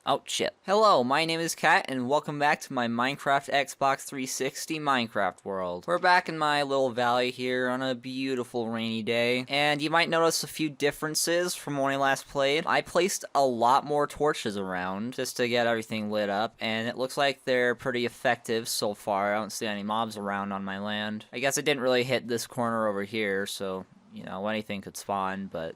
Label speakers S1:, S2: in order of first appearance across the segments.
S1: Oh, shit. Hello, my name is Kat, and welcome back to my Minecraft Xbox 360 Minecraft world. We're back in my little valley here on a beautiful rainy day, and you might notice a few differences from when I last played. I placed a lot more torches around just to get everything lit up, and it looks like they're pretty effective so far. I don't see any mobs around on my land. I guess I didn't really hit this corner over here, so, you know, anything could spawn, but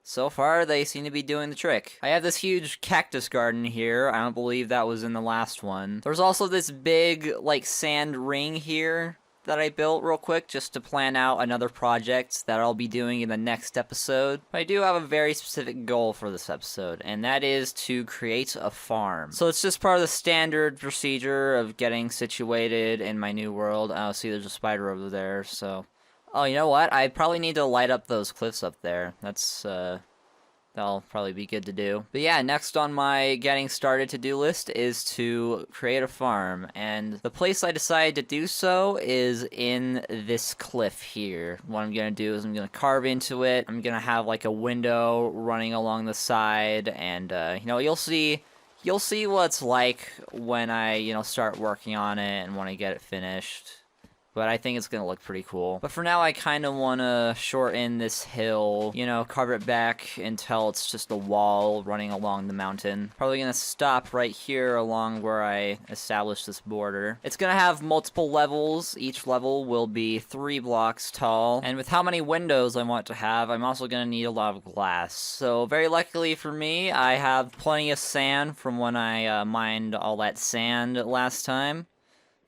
S1: so far, they seem to be doing the trick. I have this huge cactus garden here. I don't believe that was in the last one. There's also this big, like, sand ring here that I built real quick just to plan out another project that I'll be doing in the next episode. But I do have a very specific goal for this episode, and that is to create a farm. So it's just part of the standard procedure of getting situated in my new world. Oh, see, there's a spider over there, so... Oh, you know what? I probably need to light up those cliffs up there. That'll probably be good to do. But yeah, next on my getting started to-do list is to create a farm. And the place I decided to do so is in this cliff here. What I'm gonna do is I'm gonna carve into it. I'm gonna have like a window running along the side, and you know, you'll see what it's like when I, you know, start working on it and when I get it finished. But I think it's gonna look pretty cool. But for now, I kind of want to shorten this hill, you know, carve it back until it's just a wall running along the mountain. Probably gonna stop right here along where I established this border. It's gonna have multiple levels. Each level will be 3 blocks tall. And with how many windows I want to have, I'm also gonna need a lot of glass. So very luckily for me, I have plenty of sand from when I mined all that sand last time.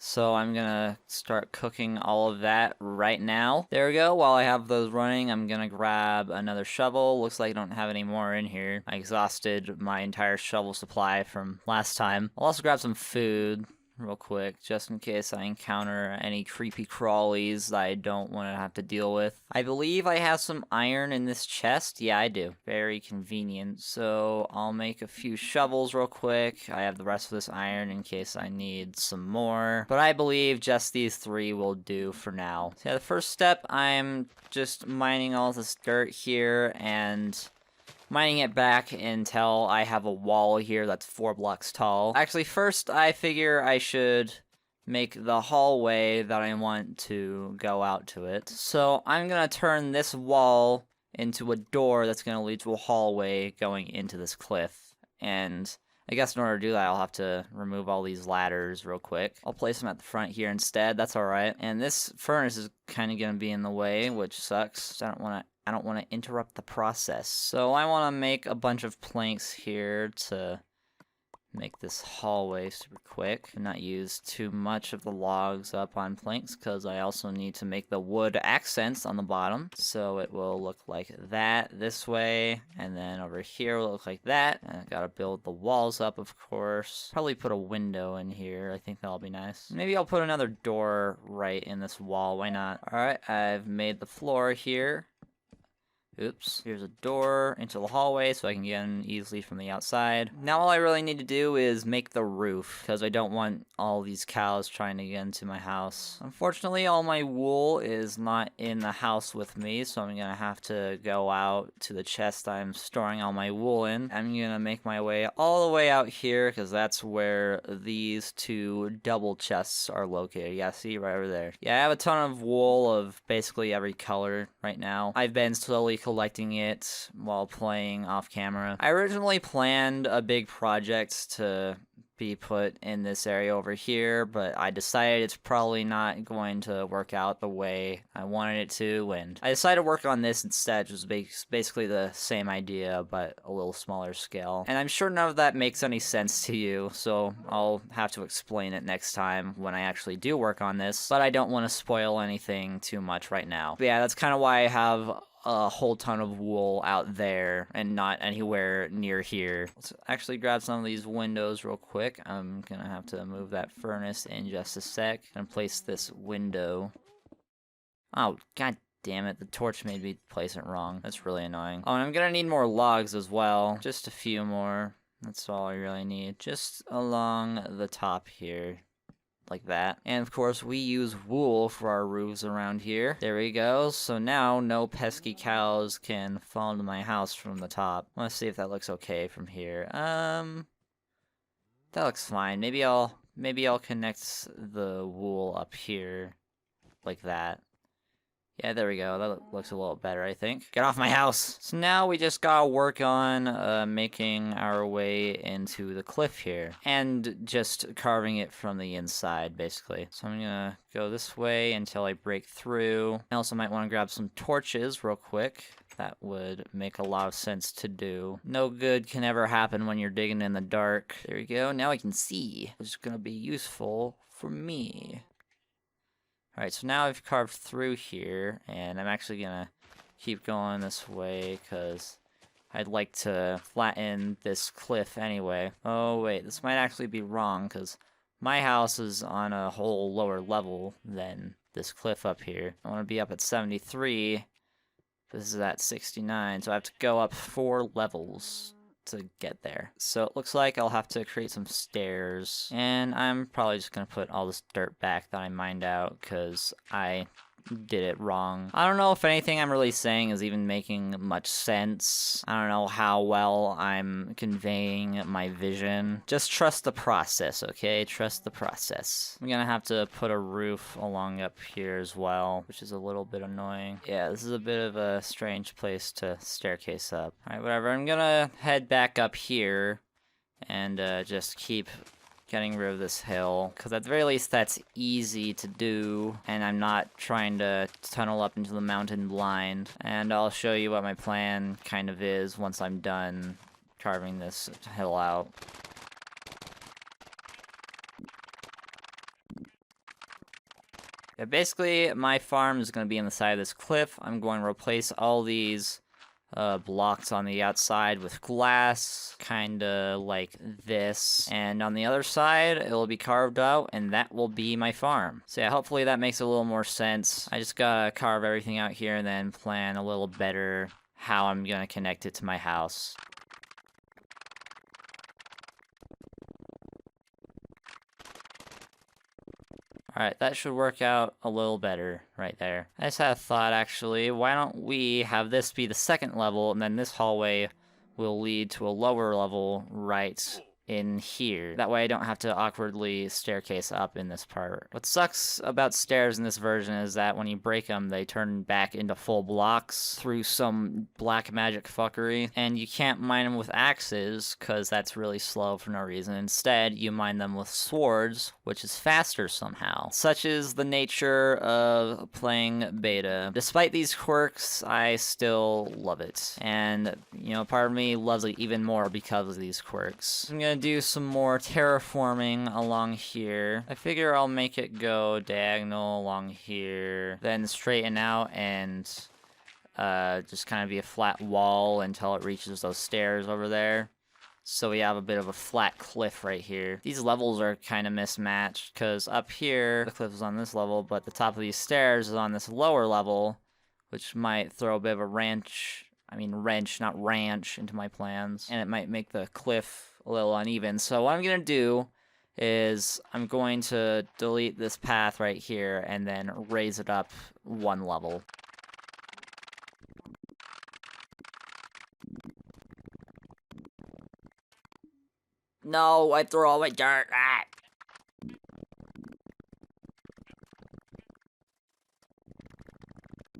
S1: So I'm gonna start cooking all of that right now. There we go. While I have those running, I'm gonna grab another shovel. Looks like I don't have any more in here. I exhausted my entire shovel supply from last time. I'll also grab some food real quick, just in case I encounter any creepy crawlies that I don't want to have to deal with. I believe I have some iron in this chest. Yeah, I do. Very convenient. So I'll make a few shovels real quick. I have the rest of this iron in case I need some more. But I believe just these 3 will do for now. So yeah, the first step, I'm just mining all this dirt here and mining it back until I have a wall here that's 4 blocks tall. Actually, first I figure I should make the hallway that I want to go out to it. So I'm gonna turn this wall into a door that's gonna lead to a hallway going into this cliff. And I guess in order to do that, I'll have to remove all these ladders real quick. I'll place them at the front here instead. That's alright. And this furnace is kind of gonna be in the way, which sucks. I don't want to interrupt the process. So I want to make a bunch of planks here to make this hallway super quick and not use too much of the logs up on planks, because I also need to make the wood accents on the bottom. So it will look like that this way, and then over here will look like that. And I gotta build the walls up, of course. Probably put a window in here. I think that'll be nice. Maybe I'll put another door right in this wall. Why not? Alright, I've made the floor here. Oops. Here's a door into the hallway so I can get in easily from the outside. Now all I really need to do is make the roof, because I don't want all these cows trying to get into my house. Unfortunately, all my wool is not in the house with me, so I'm gonna have to go out to the chest I'm storing all my wool in. I'm gonna make my way all the way out here, because that's where these 2 double chests are located. Yeah, see, right over there. Yeah, I have a ton of wool of basically every color right now. I've been slowly collecting it while playing off camera. I originally planned a big project to be put in this area over here, but I decided it's probably not going to work out the way I wanted it to, and I decided to work on this instead, which was basically the same idea, but a little smaller scale. And I'm sure none of that makes any sense to you, so I'll have to explain it next time when I actually do work on this, but I don't want to spoil anything too much right now. But yeah, that's kind of why I have a whole ton of wool out there and not anywhere near here. Let's actually grab some of these windows real quick. I'm gonna have to move that furnace in just a sec and place this window. Oh, god damn it, the torch made me place it wrong. That's really annoying. Oh, and I'm gonna need more logs as well. Just a few more. That's all I really need. Just along the top here. Like that. And of course we use wool for our roofs around here. There we go. So now no pesky cows can fall into my house from the top. Let's see if that looks okay from here. That looks fine. Maybe I'll connect the wool up here like that. Yeah, there we go. That looks a little better, I think. Get off my house! So now we just gotta work on making our way into the cliff here. And just carving it from the inside, basically. So I'm gonna go this way until I break through. I also might want to grab some torches real quick. That would make a lot of sense to do. No good can ever happen when you're digging in the dark. There we go. Now I can see, which is gonna be useful for me. Alright, so now I've carved through here, and I'm actually gonna keep going this way, because I'd like to flatten this cliff anyway. Oh wait, this might actually be wrong, because my house is on a whole lower level than this cliff up here. I want to be up at 73, this is at 69, so I have to go up 4 levels to get there. So it looks like I'll have to create some stairs, and I'm probably just gonna put all this dirt back that I mined out because I did it wrong. I don't know if anything I'm really saying is even making much sense. I don't know how well I'm conveying my vision. Just trust the process, okay? Trust the process. I'm gonna have to put a roof along up here as well, which is a little bit annoying. Yeah, this is a bit of a strange place to staircase up. Alright, whatever. I'm gonna head back up here and just keep getting rid of this hill, because at the very least that's easy to do, and I'm not trying to tunnel up into the mountain blind. And I'll show you what my plan kind of is once I'm done carving this hill out. Yeah, basically, my farm is going to be on the side of this cliff. I'm going to replace all these blocks on the outside with glass, kinda like this. And on the other side, it'll be carved out, and that will be my farm. So yeah, hopefully that makes a little more sense. I just gotta carve everything out here and then plan a little better how I'm gonna connect it to my house. Alright, that should work out a little better right there. I just had a thought, actually. Why don't we have this be the second level, and then this hallway will lead to a lower level right in here. That way I don't have to awkwardly staircase up in this part. What sucks about stairs in this version is that when you break them, they turn back into full blocks through some black magic fuckery, and you can't mine them with axes, because that's really slow for no reason. Instead, you mine them with swords, which is faster somehow. Such is the nature of playing beta. Despite these quirks, I still love it. And, you know, part of me loves it even more because of these quirks. I'm gonna do some more terraforming along here. I figure I'll make it go diagonal along here, then straighten out and just kind of be a flat wall until it reaches those stairs over there. So we have a bit of a flat cliff right here. These levels are kind of mismatched, because up here, the cliff is on this level, but the top of these stairs is on this lower level, which might throw a bit of a wrench, not ranch, into my plans. And it might make the cliff a little uneven. So what I'm going to do is I'm going to delete this path right here and then raise it up 1 level. No, I threw all my dirt. Ah.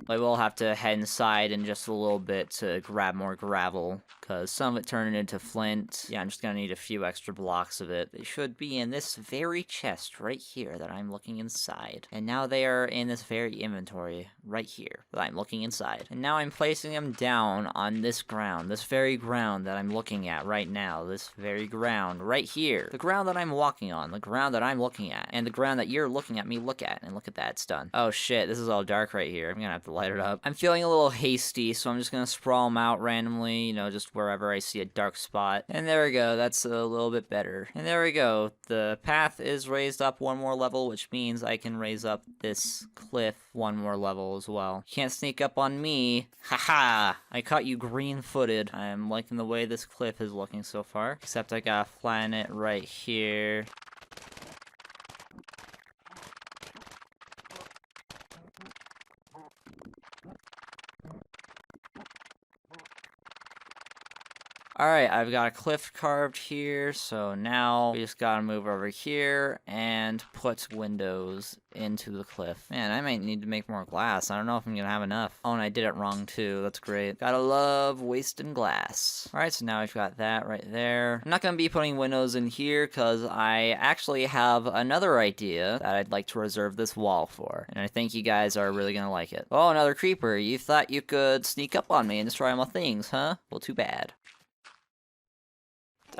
S1: I will have to head inside in just a little bit to grab more gravel, because some of it turned into flint. Yeah, I'm just gonna need a few extra blocks of it. They should be in this very chest right here that I'm looking inside. And now they are in this very inventory right here that I'm looking inside. And now I'm placing them down on this ground, this very ground that I'm looking at right now. This very ground right here. The ground that I'm walking on, the ground that I'm looking at, and the ground that you're looking at me look at. And look at that, it's done. Oh shit, this is all dark right here. I'm gonna have to light it up. I'm feeling a little hasty, so I'm just gonna sprawl them out randomly, you know, just wherever I see a dark spot. And there we go, that's a little bit better. And there we go, the path is raised up 1 more level, which means I can raise up this cliff 1 more level as well. Can't sneak up on me. Haha! I caught you green-footed. I'm liking the way this cliff is looking so far, except I gotta flatten it right here. Alright, I've got a cliff carved here, so now we just gotta move over here and put windows into the cliff. Man, I might need to make more glass. I don't know if I'm gonna have enough. Oh, and I did it wrong too. That's great. Gotta love wasting glass. Alright, so now we've got that right there. I'm not gonna be putting windows in here because I actually have another idea that I'd like to reserve this wall for. And I think you guys are really gonna like it. Oh, another creeper. You thought you could sneak up on me and destroy my things, huh? Well, too bad.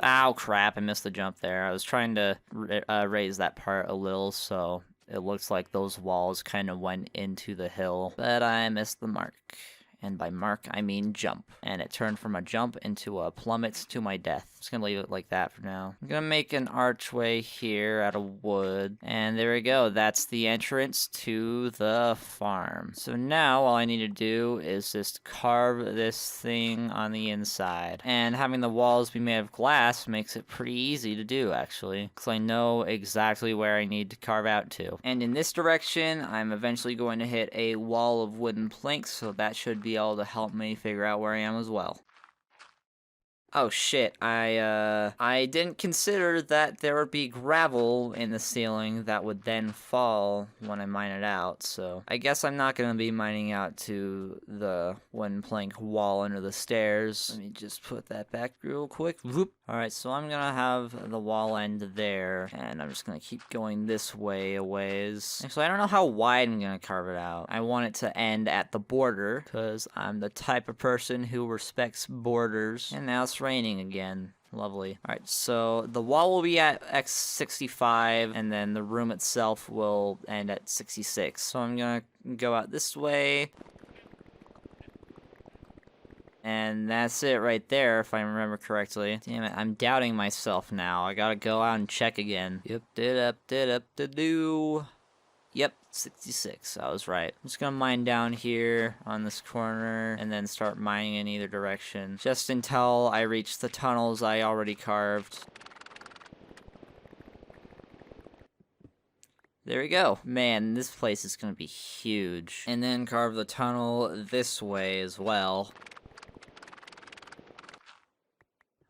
S1: Ow, crap, I missed the jump there. I was trying to raise that part a little, so it looks like those walls kind of went into the hill, but I missed the mark. And by mark, I mean jump. And it turned from a jump into a plummet to my death. Just gonna leave it like that for now. I'm gonna make an archway here out of wood. And there we go. That's the entrance to the farm. So now all I need to do is just carve this thing on the inside. And having the walls be made of glass makes it pretty easy to do, actually. Because I know exactly where I need to carve out to. And in this direction, I'm eventually going to hit a wall of wooden planks, so that should be able to help me figure out where I am as well. Oh shit, I didn't consider that there would be gravel in the ceiling that would then fall when I mine it out, so I guess I'm not gonna be mining out to the one plank wall under the stairs. Let me just put that back real quick. Whoop. Alright, so I'm gonna have the wall end there, and I'm just gonna keep going this way a ways. Actually, I don't know how wide I'm gonna carve it out. I want it to end at the border, because I'm the type of person who respects borders. And now it's raining again. Lovely. Alright, so the wall will be at x65, and then the room itself will end at 66. So I'm gonna go out this way. And that's it right there, if I remember correctly. Damn it, I'm doubting myself now. I gotta go out and check again. Yep, did-up-did-up-to-do. Yep, 66. I was right. I'm just gonna mine down here on this corner and then start mining in either direction, just until I reach the tunnels I already carved. There we go. Man, this place is gonna be huge. And then carve the tunnel this way as well.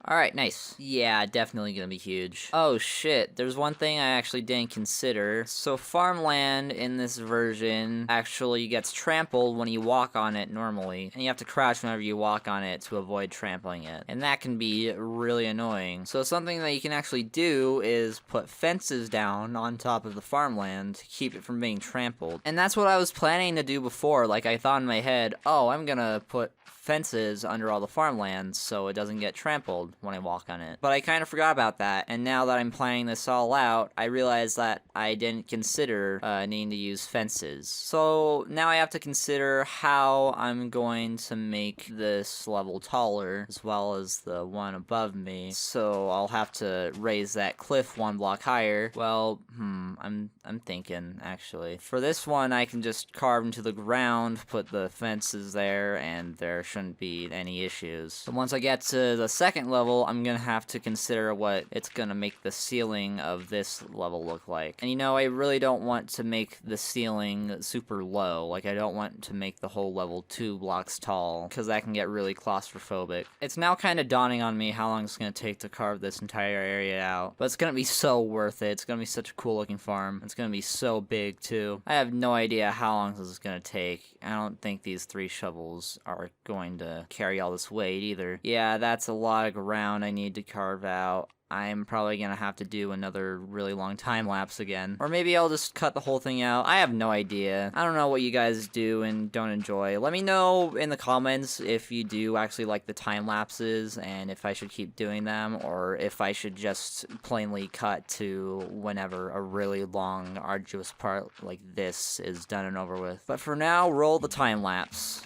S1: Alright, nice. Yeah, definitely gonna be huge. Oh shit, there's one thing I actually didn't consider. So farmland in this version actually gets trampled when you walk on it normally, and you have to crouch whenever you walk on it to avoid trampling it. And that can be really annoying. So something that you can actually do is put fences down on top of the farmland to keep it from being trampled. And that's what I was planning to do before. Like, I thought in my head, oh, I'm gonna put fences under all the farmlands so it doesn't get trampled when I walk on it. But I kind of forgot about that, and now that I'm planning this all out, I realized that I didn't consider needing to use fences. So now I have to consider how I'm going to make this level taller, as well as the one above me. So I'll have to raise that cliff one block higher. Well, I'm thinking, actually. For this one, I can just carve into the ground, put the fences there, and there shouldn't be any issues. But once I get to the second level, I'm gonna have to consider what it's gonna make the ceiling of this level look like. And you know, I really don't want to make the ceiling super low. Like, I don't want to make the whole level 2 blocks tall, because that can get really claustrophobic. It's now kind of dawning on me how long it's gonna take to carve this entire area out. But it's gonna be so worth it. It's gonna be such a cool looking farm. It's gonna be so big too. I have no idea how long this is gonna take. I don't think these 3 shovels are going to carry all this weight either. Yeah, that's a lot of ground I need to carve out. I'm probably gonna have to do another really long time lapse again. Or maybe I'll just cut the whole thing out. I have no idea. I don't know what you guys do and don't enjoy. Let me know in the comments if you do actually like the time lapses and if I should keep doing them, or if I should just plainly cut to whenever a really long, arduous part like this is done and over with. But for now, roll the time lapse.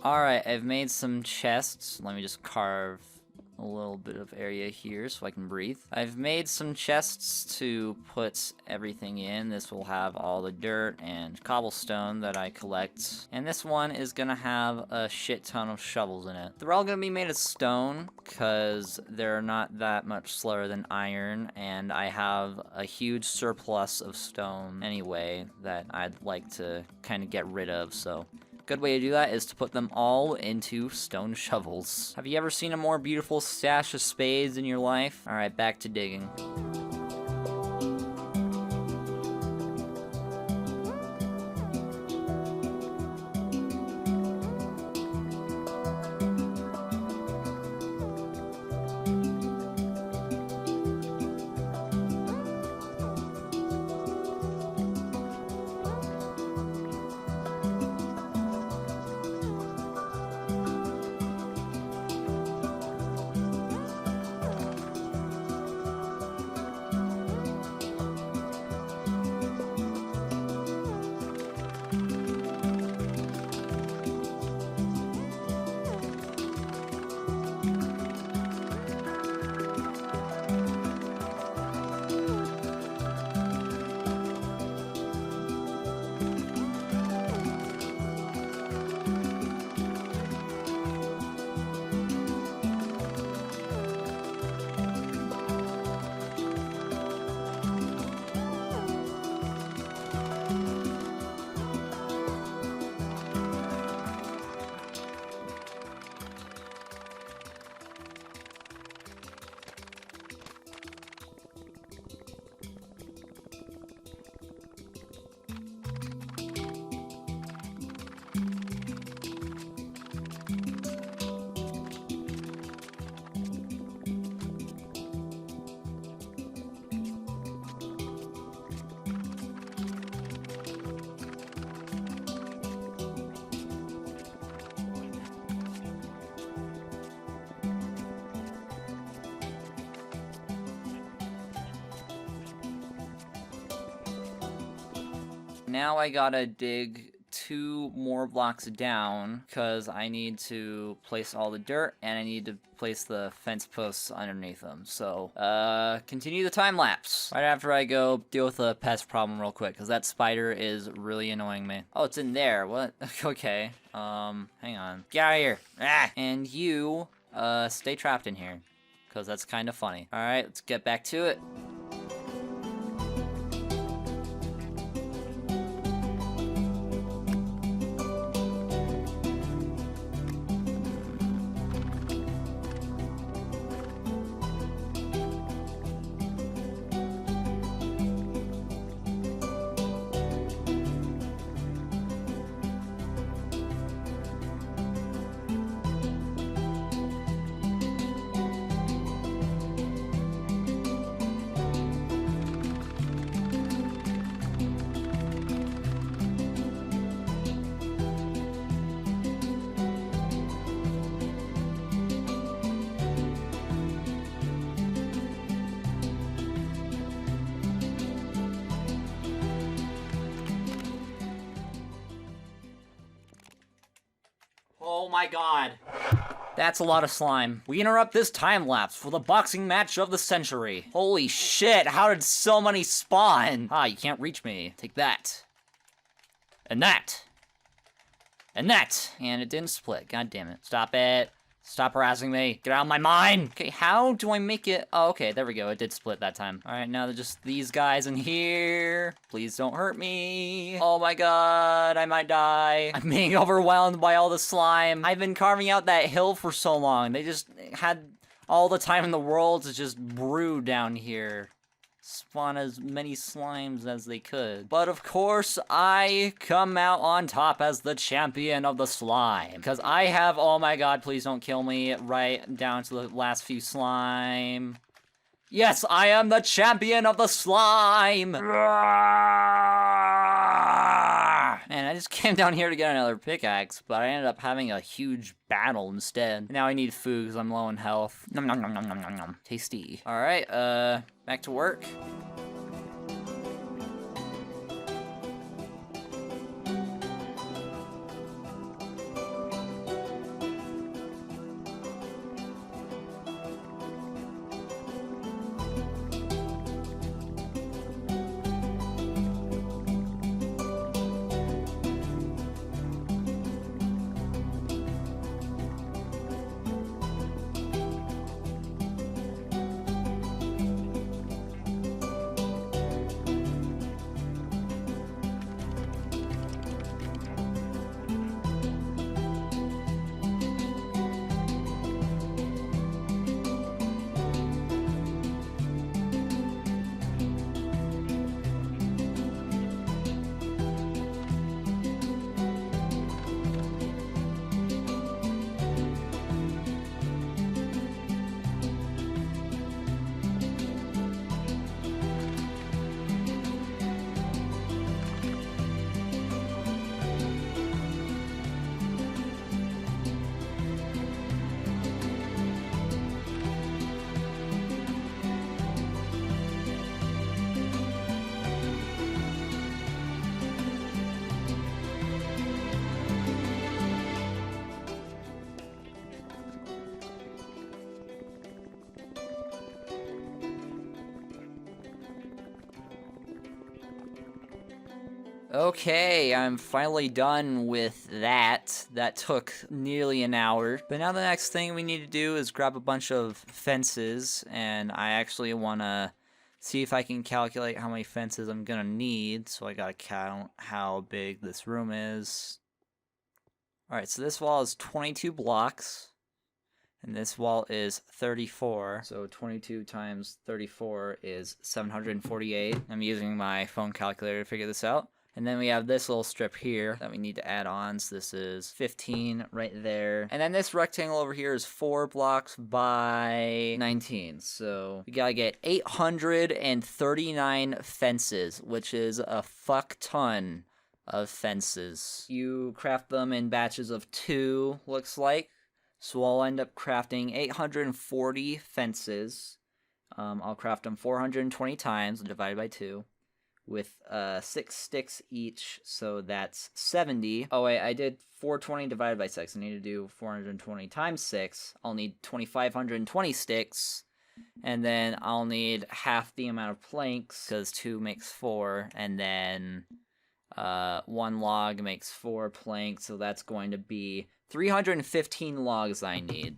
S1: Alright, I've made some chests. Let me just carve a little bit of area here so I can breathe. I've made some chests to put everything in. This will have all the dirt and cobblestone that I collect. And this one is gonna have a shit ton of shovels in it. They're all gonna be made of stone because they're not that much slower than iron, and I have a huge surplus of stone anyway that I'd like to kind of get rid of, so good way to do that is to put them all into stone shovels. Have you ever seen a more beautiful stash of spades in your life? Alright, back to digging. Now I gotta dig 2 more blocks down because I need to place all the dirt and I need to place the fence posts underneath them. So, continue the time lapse. Right after I go deal with the pest problem real quick because that spider is really annoying me. Oh, it's in there. What? Okay. Hang on. Get out of here. Ah! And you, stay trapped in here because that's kind of funny. All right, let's get back to it. Oh my god. That's a lot of slime. We interrupt this time lapse for the boxing match of the century. Holy shit, how did so many spawn? Ah, you can't reach me. Take that. And that. And that. And it didn't split. God damn it. Stop it. Stop harassing me. Get out of my mind. Okay, how do I make it? Oh, okay, there we go. It did split that time. All right, now they're just these guys in here. Please don't hurt me. Oh my god, I might die. I'm being overwhelmed by all the slime. I've been carving out that hill for so long. They just had all the time in the world to just brew down here. Spawn as many slimes as they could. But of course, I come out on top as the champion of the slime. Because I have, oh my god, please don't kill me, right down to the last few slime. Yes, I am the champion of the slime! Man, I just came down here to get another pickaxe, but I ended up having a huge battle instead. Now I need food because I'm low on health. Nom nom nom nom nom nom nom. Tasty. Alright, back to work. Okay, I'm finally done with that. That took nearly an hour. But now the next thing we need to do is grab a bunch of fences, and I actually want to see if I can calculate how many fences I'm gonna need, so I gotta count how big this room is. Alright, so this wall is 22 blocks, and this wall is 34, so 22 times 34 is 748. I'm using my phone calculator to figure this out. And then we have this little strip here that we need to add on, so this is 15 right there. And then this rectangle over here is 4 blocks by 19, so we gotta get 839 fences, which is a fuck ton of fences. You craft them in batches of 2, looks like. So I'll end up crafting 840 fences. I'll craft them 420 times, divided by 2. With 6 sticks each, so that's 70. Oh wait, I did 420 divided by 6. I need to do 420 times 6. I'll need 2,520 sticks, and then I'll need half the amount of planks, because 2 makes 4, and then 1 log makes 4 planks, so that's going to be 315 logs I need.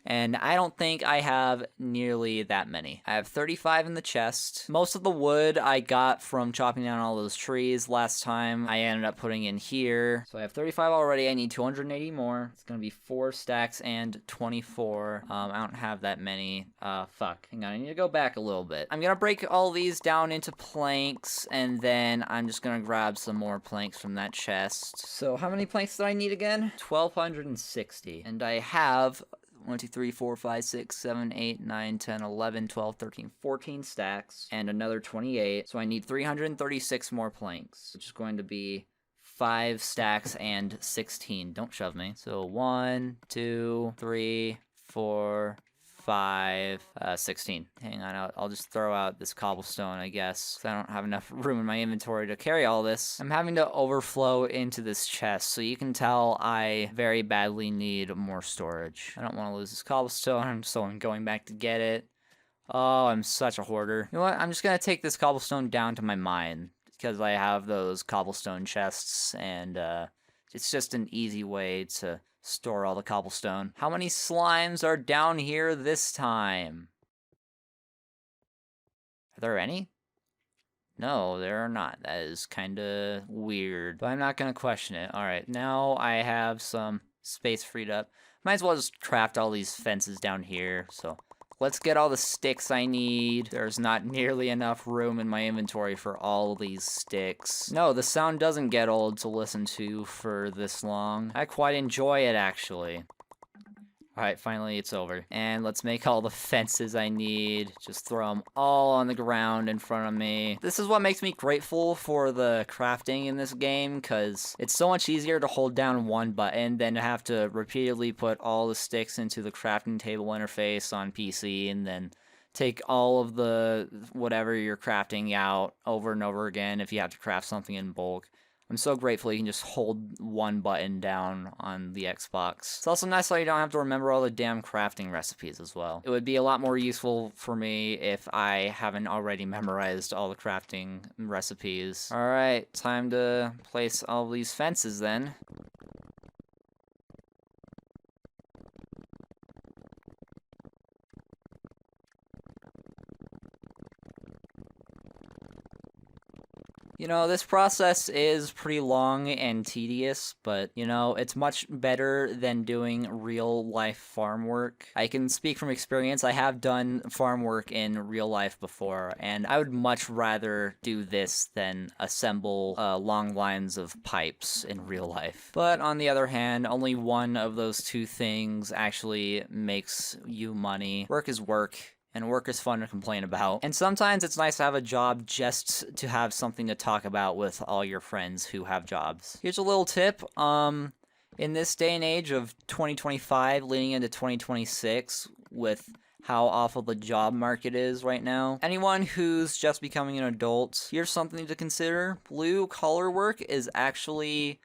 S1: And I don't think I have nearly that many. I have 35 in the chest. Most of the wood I got from chopping down all those trees last time. I ended up putting in here. So I have 35 already. I need 280 more. It's gonna be 4 stacks and 24. I don't have that many. Fuck. Hang on, I need to go back a little bit. I'm gonna break all these down into planks, and then I'm just gonna grab some more planks from that chest. So how many planks do I need again? 1,260. And I have 1, 2, 3, 4, 5, 6, 7, 8, 9, 10, 11, 12, 13, 14 stacks, and another 28. So I need 336 more planks, which is going to be 5 stacks and 16. Don't shove me. So 1, 2, 3, 4, 5, 16. Hang on, I'll just throw out this cobblestone, I guess, because I don't have enough room in my inventory to carry all this. I'm having to overflow into this chest, so you can tell I very badly need more storage. I don't want to lose this cobblestone, so I'm going back to get it. Oh, I'm such a hoarder. You know what? I'm just gonna take this cobblestone down to my mine, because I have those cobblestone chests, and it's just an easy way to store all the cobblestone. How many slimes are down here this time? Are there any? No, there are not. That is kinda weird, but I'm not gonna question it. Alright, now I have some space freed up. Might as well just craft all these fences down here, so let's get all the sticks I need. There's not nearly enough room in my inventory for all these sticks. No, the sound doesn't get old to listen to for this long. I quite enjoy it, actually. Alright, finally it's over. And let's make all the fences I need. Just throw them all on the ground in front of me. This is what makes me grateful for the crafting in this game, because it's so much easier to hold down one button than to have to repeatedly put all the sticks into the crafting table interface on PC and then take all of the whatever you're crafting out over and over again if you have to craft something in bulk. I'm so grateful you can just hold one button down on the Xbox. It's also nice that you don't have to remember all the damn crafting recipes as well. It would be a lot more useful for me if I haven't already memorized all the crafting recipes. Alright, time to place all these fences then. You know, this process is pretty long and tedious, but, you know, it's much better than doing real-life farm work. I can speak from experience. I have done farm work in real life before, and I would much rather do this than assemble long lines of pipes in real life. But on the other hand, only one of those two things actually makes you money. Work is work. And work is fun to complain about. And sometimes it's nice to have a job just to have something to talk about with all your friends who have jobs. Here's a little tip. In this day and age of 2025 leading into 2026, with how awful the job market is right now, anyone who's just becoming an adult, here's something to consider. Blue collar work is actually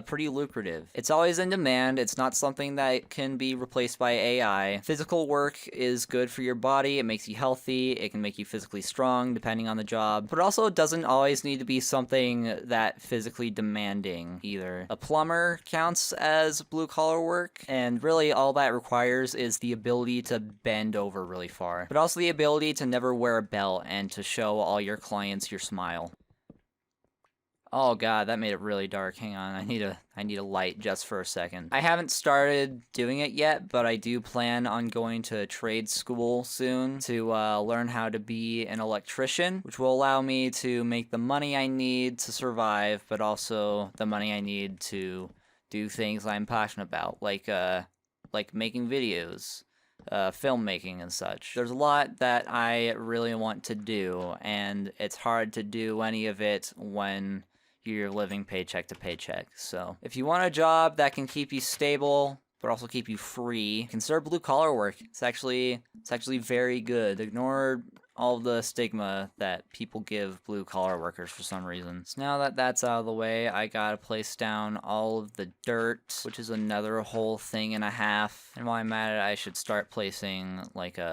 S1: pretty lucrative. It's always in demand. It's not something that can be replaced by AI. Physical work is good for your body. It makes you healthy. It can make you physically strong depending on the job. But also it doesn't always need to be something that physically demanding either. A plumber counts as blue collar work, and really all that requires is the ability to bend over really far. But also the ability to never wear a belt and to show all your clients your smile. Oh god, that made it really dark. Hang on, I need a light just for a second. I haven't started doing it yet, but I do plan on going to trade school soon to learn how to be an electrician, which will allow me to make the money I need to survive, but also the money I need to do things I'm passionate about, like making videos. Filmmaking and such. There's a lot that I really want to do, and it's hard to do any of it when you're living paycheck to paycheck. So if you want a job that can keep you stable but also keep you free, consider blue collar work. It's actually very good. Ignore all the stigma that people give blue collar workers for some reason. So now that that's out of the way, I gotta place down all of the dirt, which is another whole thing and a half. And while I'm at it, I should start placing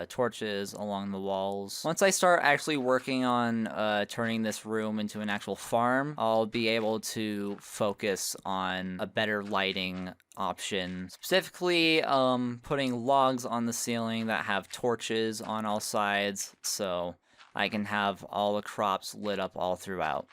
S1: torches along the walls. Once I start actually working on turning this room into an actual farm, I'll be able to focus on a better lighting option, specifically putting logs on the ceiling that have torches on all sides so I can have all the crops lit up all throughout.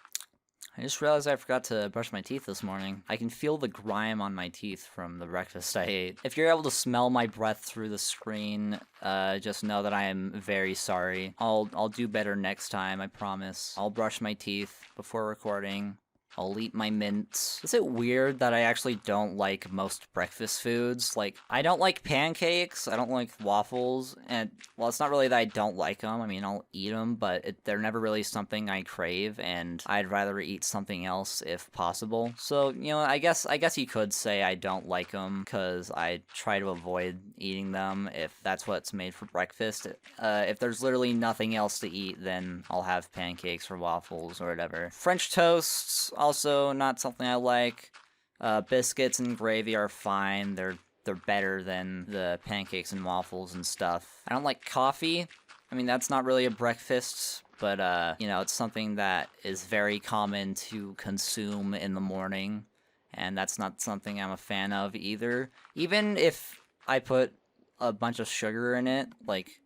S1: I just realized I forgot to brush my teeth this morning. I can feel the grime on my teeth from the breakfast I ate. If you're able to smell my breath through the screen, just know that I am very sorry. I'll do better next time, I promise. I'll brush my teeth before recording. I'll eat my mints. Is it weird that I actually don't like most breakfast foods? Like, I don't like pancakes, I don't like waffles, and, well, it's not really that I don't like them. I mean, I'll eat them, but they're never really something I crave, and I'd rather eat something else if possible. So, you know, I guess you could say I don't like them, because I try to avoid eating them if that's what's made for breakfast. If there's literally nothing else to eat, then I'll have pancakes or waffles or whatever. French toasts, also not something I like. Biscuits and gravy are fine. They're better than the pancakes and waffles and stuff. I don't like coffee. I mean, that's not really a breakfast, but you know, it's something that is very common to consume in the morning, and that's not something I'm a fan of either. Even if I put a bunch of sugar in it, like,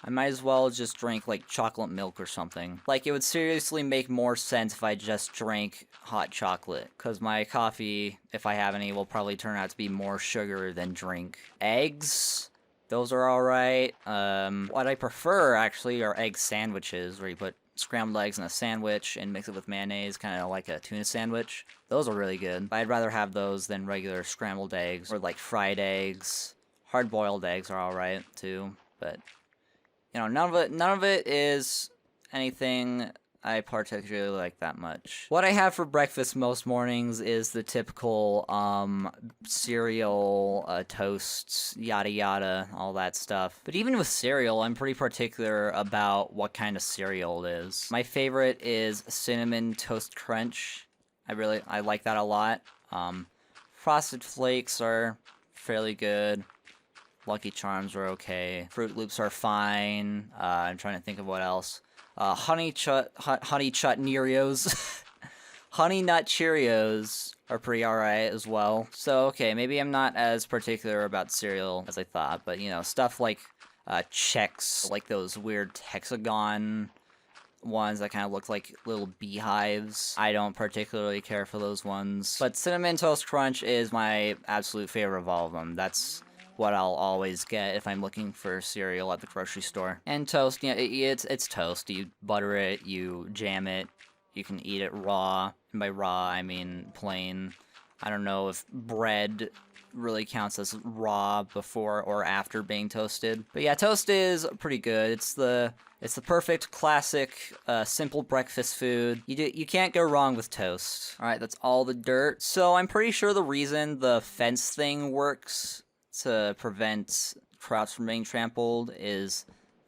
S1: I might as well just drink, like, chocolate milk or something. Like, it would seriously make more sense if I just drank hot chocolate, because my coffee, if I have any, will probably turn out to be more sugar than drink. Eggs, those are alright. What I prefer, actually, are egg sandwiches, where you put scrambled eggs in a sandwich and mix it with mayonnaise, kind of like a tuna sandwich. Those are really good. I'd rather have those than regular scrambled eggs, or, like, fried eggs. Hard-boiled eggs are alright, too, but you know, none of it is anything I particularly like that much. What I have for breakfast most mornings is the typical cereal, toasts, yada yada, all that stuff. But even with cereal, I'm pretty particular about what kind of cereal it is. My favorite is Cinnamon Toast Crunch. I like that a lot. Frosted Flakes are fairly good. Lucky Charms are okay. Fruit Loops are fine. I'm trying to think of what else. Honey Chut Neerios. Honey Nut Cheerios are pretty alright as well. So, okay, maybe I'm not as particular about cereal as I thought, but, you know, stuff like Chex, like those weird hexagon ones that kind of look like little beehives. I don't particularly care for those ones. But Cinnamon Toast Crunch is my absolute favorite of all of them. That's what I'll always get if I'm looking for cereal at the grocery store. And toast, yeah, it's toast. You butter it, you jam it, you can eat it raw. And by raw, I mean plain. I don't know if bread really counts as raw before or after being toasted. But yeah, toast is pretty good. It's the perfect classic simple breakfast food. You can't go wrong with toast. All right, that's all the dirt. So I'm pretty sure the reason the fence thing works to prevent crops from being trampled is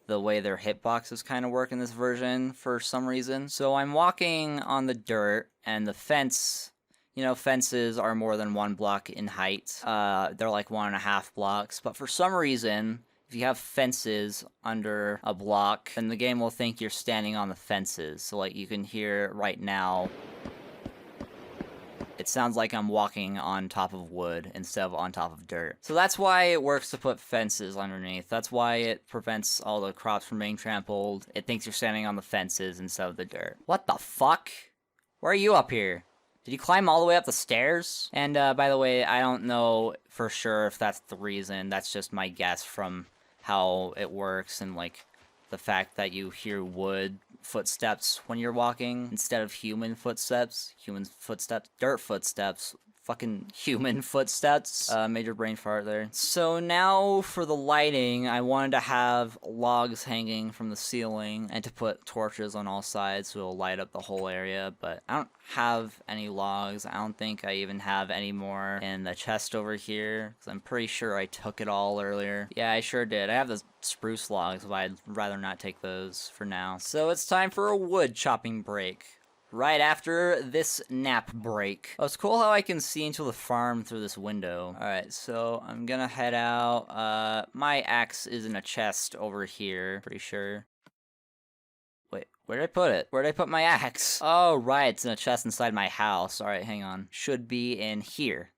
S1: the way their hitboxes kind of work in this version for some reason. So I'm walking on the dirt, and the fence, you know, fences are more than 1 block in height. They're like 1.5 blocks, but for some reason, if you have fences under a block, then the game will think you're standing on the fences. So like you can hear right now, it sounds like I'm walking on top of wood instead of on top of dirt. So that's why it works to put fences underneath. That's why it prevents all the crops from being trampled. It thinks you're standing on the fences instead of the dirt. What the fuck? Where are you up here? Did you climb all the way up the stairs? And by the way, I don't know for sure if that's the reason. That's just my guess from how it works and like the fact that you hear wood footsteps when you're walking instead of human footsteps. Dirt footsteps. Fucking human footsteps. Major brain fart there. So now for the lighting, I wanted to have logs hanging from the ceiling and to put torches on all sides so it'll light up the whole area, but I don't have any logs. I don't think I even have any more in the chest over here, because I'm pretty sure I took it all earlier. Yeah, I sure did. I have the spruce logs, but I'd rather not take those for now. So it's time for a wood chopping break. Right after this nap break. Oh, it's cool how I can see into the farm through this window. Alright, so I'm gonna head out. My axe is in a chest over here, pretty sure. Wait, where did I put it? Where did I put my axe? Oh, right, it's in a chest inside my house. Alright, hang on. Should be in here.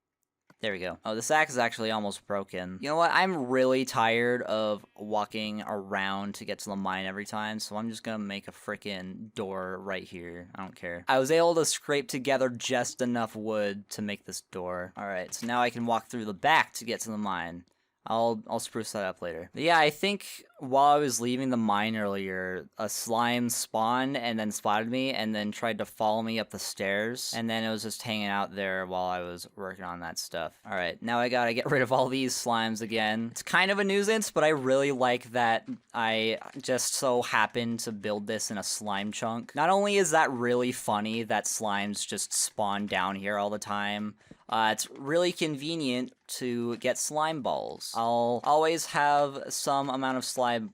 S1: There we go. Oh, this axe is actually almost broken. You know what? I'm really tired of walking around to get to the mine every time, so I'm just gonna make a freaking door right here. I don't care. I was able to scrape together just enough wood to make this door. Alright, so now I can walk through the back to get to the mine. I'll spruce that up later. But yeah, I think while I was leaving the mine earlier, a slime spawned and then spotted me and then tried to follow me up the stairs. And then it was just hanging out there while I was working on that stuff. Alright, now I gotta get rid of all these slimes again. It's kind of a nuisance, but I really like that I just so happened to build this in a slime chunk. Not only is that really funny that slimes just spawn down here all the time, it's really convenient to get slime balls. I'll always have some amount of slime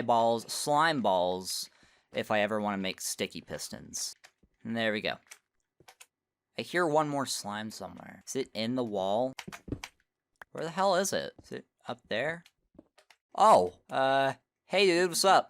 S1: balls if I ever want to make sticky pistons. And there we go. I hear one more slime somewhere. Is it in the wall? Where the hell is it? Is it up there? Oh, hey dude, what's up?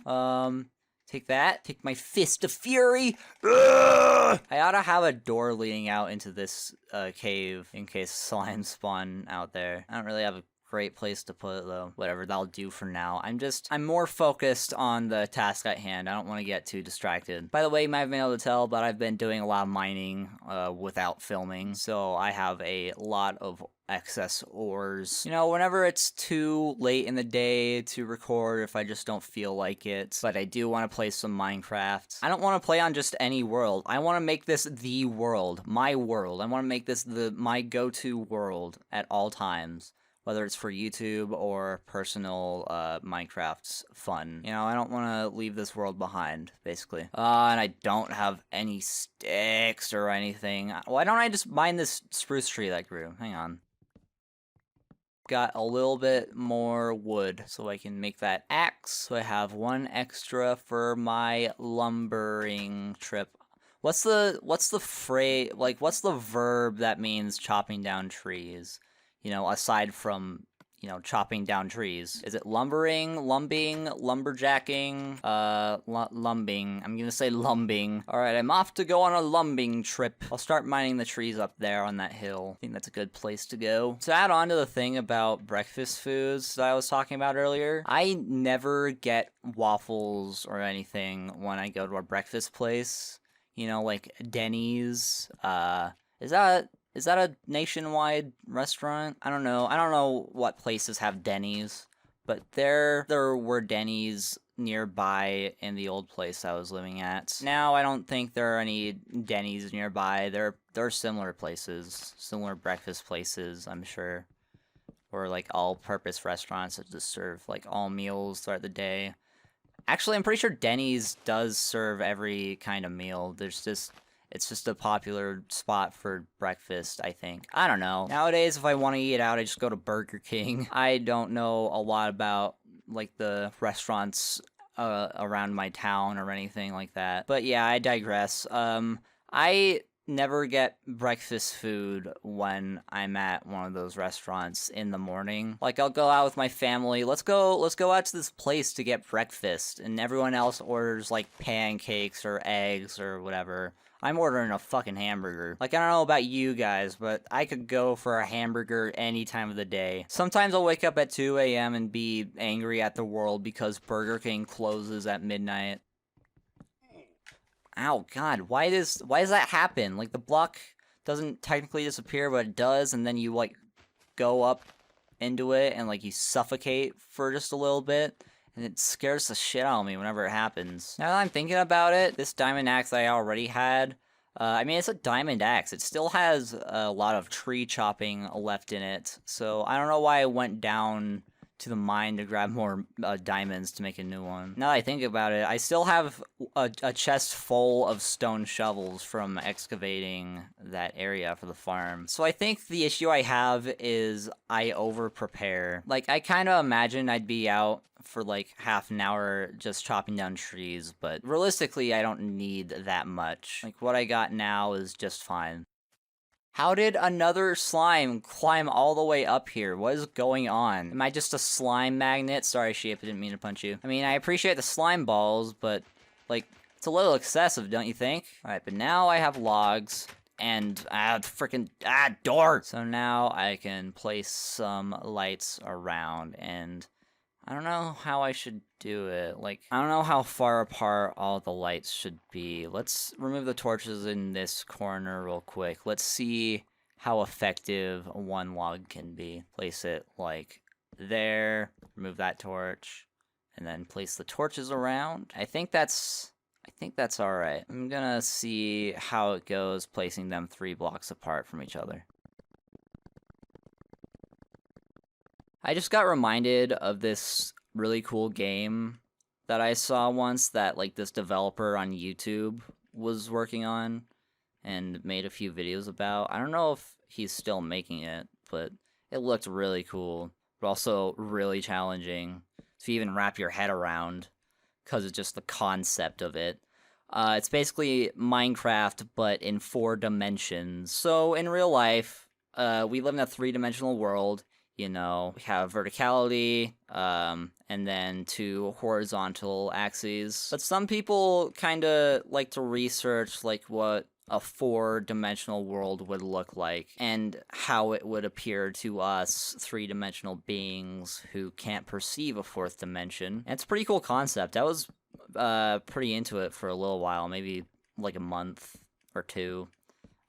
S1: Take that. Take my fist of fury. Ugh! I ought to have a door leading out into this cave in case slimes spawn out there. I don't really have a great place to put it though. Whatever, that'll do for now. I'm more focused on the task at hand. I don't want to get too distracted. By the way, you might have been able to tell, but I've been doing a lot of mining without filming, so I have a lot of excess ores. You know, whenever it's too late in the day to record, if I just don't feel like it, but I do want to play some Minecraft. I don't want to play on just any world. I want to make this the world, my world. I want to make this my go-to world at all times, whether it's for YouTube or personal Minecraft's fun. You know, I don't want to leave this world behind, basically. And I don't have any sticks or anything. Why don't I just mine this spruce tree that grew? Hang on. Got a little bit more wood so I can make that axe. So I have one extra for my lumbering trip. What's the phrase, like what's the verb that means chopping down trees? You know, aside from, you know, chopping down trees. Is it lumbering, lumbing, lumberjacking, lumbing? I'm gonna say lumbing. Alright, I'm off to go on a lumbing trip. I'll start mining the trees up there on that hill. I think that's a good place to go. To add on to the thing about breakfast foods that I was talking about earlier, I never get waffles or anything when I go to a breakfast place. You know, like Denny's. Is that a nationwide restaurant? I don't know. I don't know what places have Denny's, but there were Denny's nearby in the old place I was living at. Now I don't think there are any Denny's nearby. There are similar places, similar breakfast places, I'm sure, or like all-purpose restaurants that just serve like all meals throughout the day. Actually, I'm pretty sure Denny's does serve every kind of meal. It's just a popular spot for breakfast, I think. I don't know. Nowadays, if I want to eat out, I just go to Burger King. I don't know a lot about, like, the restaurants around my town or anything like that. But yeah, I digress. I never get breakfast food when I'm at one of those restaurants in the morning. Like, I'll go out with my family, let's go out to this place to get breakfast, and everyone else orders, like, pancakes or eggs or whatever. I'm ordering a fucking hamburger. Like, I don't know about you guys, but I could go for a hamburger any time of the day. Sometimes I'll wake up at 2 a.m. and be angry at the world because Burger King closes at midnight. Ow, God, why does that happen? Like, the block doesn't technically disappear, but it does, and then you, like, go up into it, and, like, you suffocate for just a little bit. And it scares the shit out of me whenever it happens. Now that I'm thinking about it, this diamond axe that I already had, I mean, it's a diamond axe. It still has a lot of tree chopping left in it. So I don't know why I went down to the mine to grab more diamonds to make a new one. Now that I think about it, I still have a chest full of stone shovels from excavating that area for the farm. So I think the issue I have is I over-prepare. Like, I kind of imagine I'd be out for like half an hour just chopping down trees, but realistically I don't need that much. Like, what I got now is just fine. How did another slime climb all the way up here? What is going on? Am I just a slime magnet? Sorry, Sheep, I didn't mean to punch you. I mean, I appreciate the slime balls, but, like, it's a little excessive, don't you think? Alright, but now I have logs, and, door! So now I can place some lights around, and I don't know how I should do it. Like, I don't know how far apart all the lights should be. Let's remove the torches in this corner real quick. Let's see how effective one log can be. Place it, like, there. Remove that torch. And then place the torches around. I think that's alright. I'm gonna see how it goes placing them 3 blocks apart from each other. I just got reminded of this really cool game that I saw once that, like, this developer on YouTube was working on and made a few videos about. I don't know if he's still making it, but it looked really cool, but also really challenging to even wrap your head around because it's just the concept of it. It's basically Minecraft, but in 4 dimensions. So in real life, we live in a 3-dimensional world. You know, we have verticality, and then 2 horizontal axes. But some people kind of like to research, like, what a 4-dimensional world would look like, and how it would appear to us 3-dimensional beings who can't perceive a 4th dimension. And it's a pretty cool concept. I was pretty into it for a little while, maybe like a month or 2.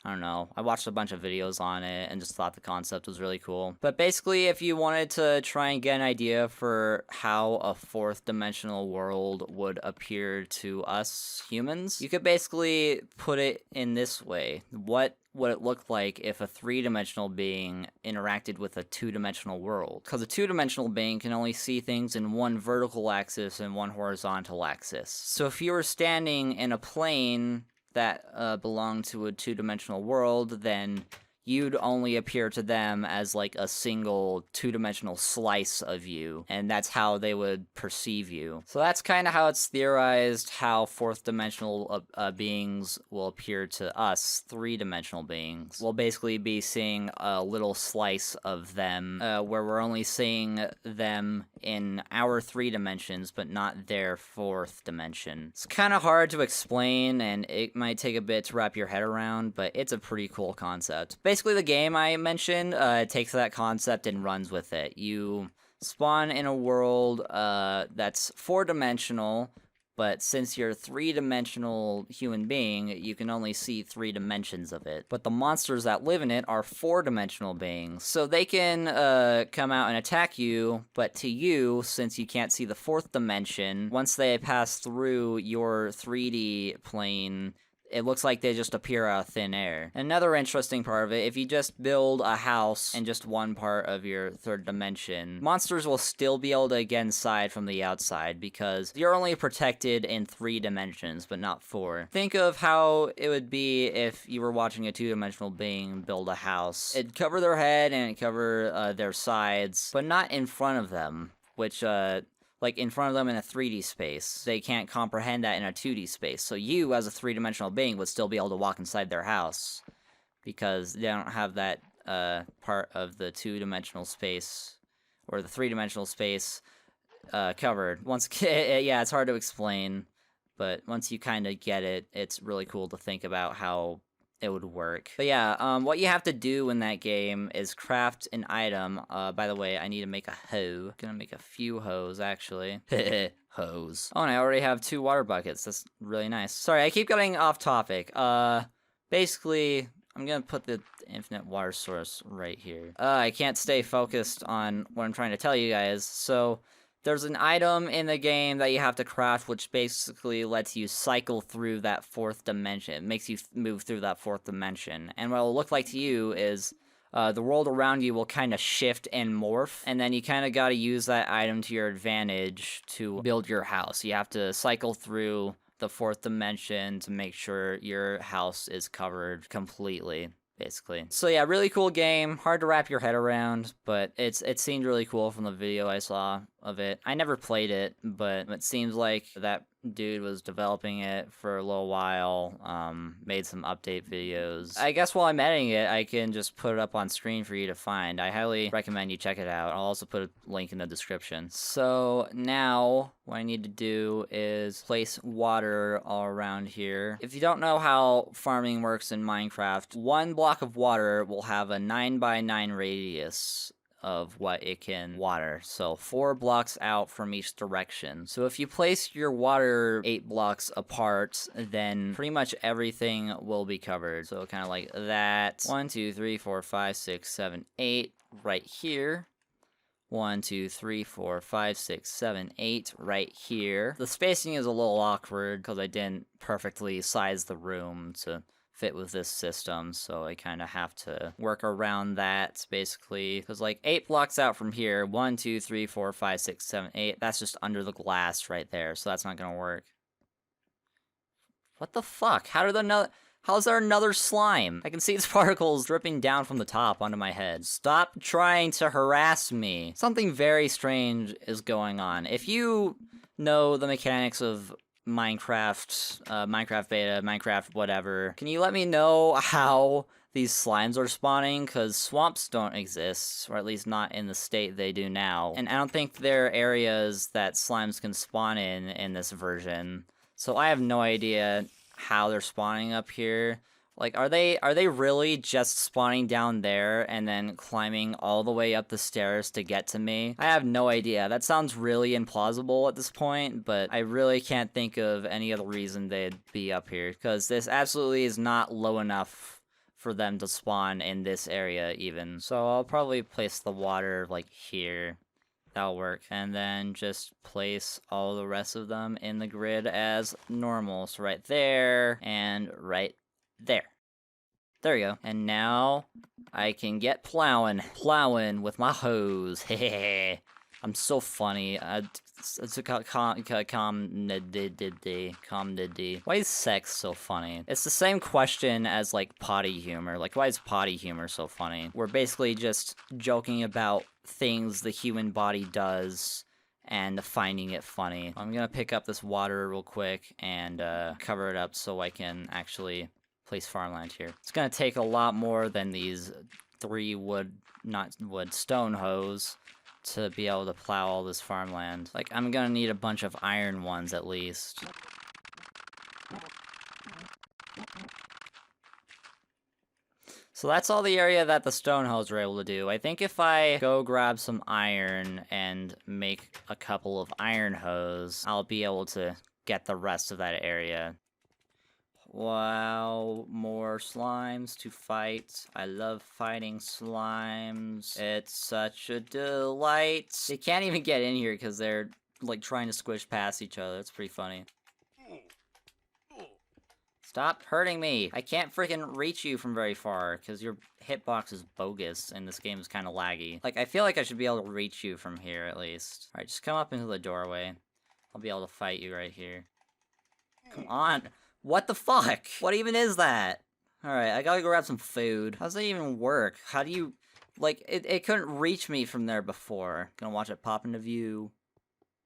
S1: I don't know. I watched a bunch of videos on it and just thought the concept was really cool. But basically, if you wanted to try and get an idea for how a 4th dimensional world would appear to us humans, you could basically put it in this way. What would it look like if a 3-dimensional being interacted with a 2-dimensional world? Because a 2-dimensional being can only see things in 1 vertical axis and 1 horizontal axis. So if you were standing in a plane that belong to a 2-dimensional world, then you'd only appear to them as, like, a single 2-dimensional slice of you, and that's how they would perceive you. So that's kind of how it's theorized how 4th dimensional beings will appear to us 3-dimensional beings. We'll basically be seeing a little slice of them, where we're only seeing them in our 3 dimensions, but not their 4th dimension. It's kind of hard to explain, and it might take a bit to wrap your head around, but it's a pretty cool concept. Basically, the game I mentioned takes that concept and runs with it. You spawn in a world that's 4-dimensional, but since you're a 3-dimensional human being, you can only see 3 dimensions of it. But the monsters that live in it are 4-dimensional beings, so they can come out and attack you, but to you, since you can't see the 4th dimension, once they pass through your 3D plane, it looks like they just appear out of thin air. Another interesting part of it, if you just build a house in just one part of your 3rd dimension, monsters will still be able to get inside from the outside because you're only protected in 3 dimensions, but not 4. Think of how it would be if you were watching a 2-dimensional being build a house. It'd cover their head and it'd cover their sides, but not in front of them, which like in front of them in a 3D space. They can't comprehend that in a 2D space. So you, as a three-dimensional being, would still be able to walk inside their house because they don't have that part of the two-dimensional space or the three-dimensional space covered. Yeah, it's hard to explain, but once you kind of get it, it's really cool to think about how it would work. But yeah, what you have to do in that game is craft an item. By the way, I need to make a hoe. Gonna make a few hoes, actually. Hose. Oh, and I already have 2 water buckets. That's really nice. Sorry, I keep getting off topic. Basically, I'm gonna put the infinite water source right here. I can't stay focused on what I'm trying to tell you guys, so there's an item in the game that you have to craft, which basically lets you cycle through that 4th dimension. It makes you move through that 4th dimension. And what it'll look like to you is the world around you will kind of shift and morph, and then you kind of got to use that item to your advantage to build your house. You have to cycle through the 4th dimension to make sure your house is covered completely, basically. So yeah, really cool game. Hard to wrap your head around, but it seemed really cool from the video I saw of it. I never played it, but it seems like that dude was developing it for a little while, made some update videos. I guess while I'm editing it, I can just put it up on screen for you to find. I highly recommend you check it out. I'll also put a link in the description. So now, what I need to do is place water all around here. If you don't know how farming works in Minecraft, 1 block of water will have a 9x9 radius of what it can water. So 4 blocks out from each direction. So if you place your water 8 blocks apart, then pretty much everything will be covered. So kind of like that. 1, 2, 3, 4, 5, 6, 7, 8 right here. 1, 2, 3, 4, 5, 6, 7, 8 right here. The spacing is a little awkward because I didn't perfectly size the room to fit with this system, so I kind of have to work around that, basically, because like 8 blocks out from here, 1, 2, 3, 4, 5, 6, 7, 8, that's just under the glass right there, so that's not gonna work. What the fuck? How's there another slime? I can see its particles dripping down from the top onto my head. Stop trying to harass me. Something very strange is going on. If you know the mechanics of Minecraft, Minecraft beta, Minecraft whatever, can you let me know how these slimes are spawning? Because swamps don't exist, or at least not in the state they do now. And I don't think there are areas that slimes can spawn in this version. So I have no idea how they're spawning up here. Like, are they really just spawning down there and then climbing all the way up the stairs to get to me? I have no idea. That sounds really implausible at this point, but I really can't think of any other reason they'd be up here, because this absolutely is not low enough for them to spawn in this area even. So I'll probably place the water, like, here. That'll work. And then just place all the rest of them in the grid as normal. So right there, and right there. There we go. And now I can get plowing with my hose. Hehehe. I'm so funny. Why is sex so funny? It's the same question as, like, potty humor. Like, why is potty humor so funny? We're basically just joking about things the human body does and finding it funny. I'm gonna pick up this water real quick and cover it up so I can actually place farmland here. It's gonna take a lot more than these 3 stone hoes to be able to plow all this farmland. Like, I'm gonna need a bunch of iron ones at least. So that's all the area that the stone hoes were able to do. I think if I go grab some iron and make a couple of iron hoes, I'll be able to get the rest of that area. Wow, more slimes to fight. I love fighting slimes. It's such a delight. They can't even get in here because they're, like, trying to squish past each other. It's pretty funny. Stop hurting me! I can't freaking reach you from very far, because your hitbox is bogus, and this game is kind of laggy. Like, I feel like I should be able to reach you from here, at least. Alright, just come up into the doorway. I'll be able to fight you right here. Come on! What the fuck? What even is that? Alright, I gotta go grab some food. How does that even work? How do you... Like, it couldn't reach me from there before. Gonna watch it pop into view.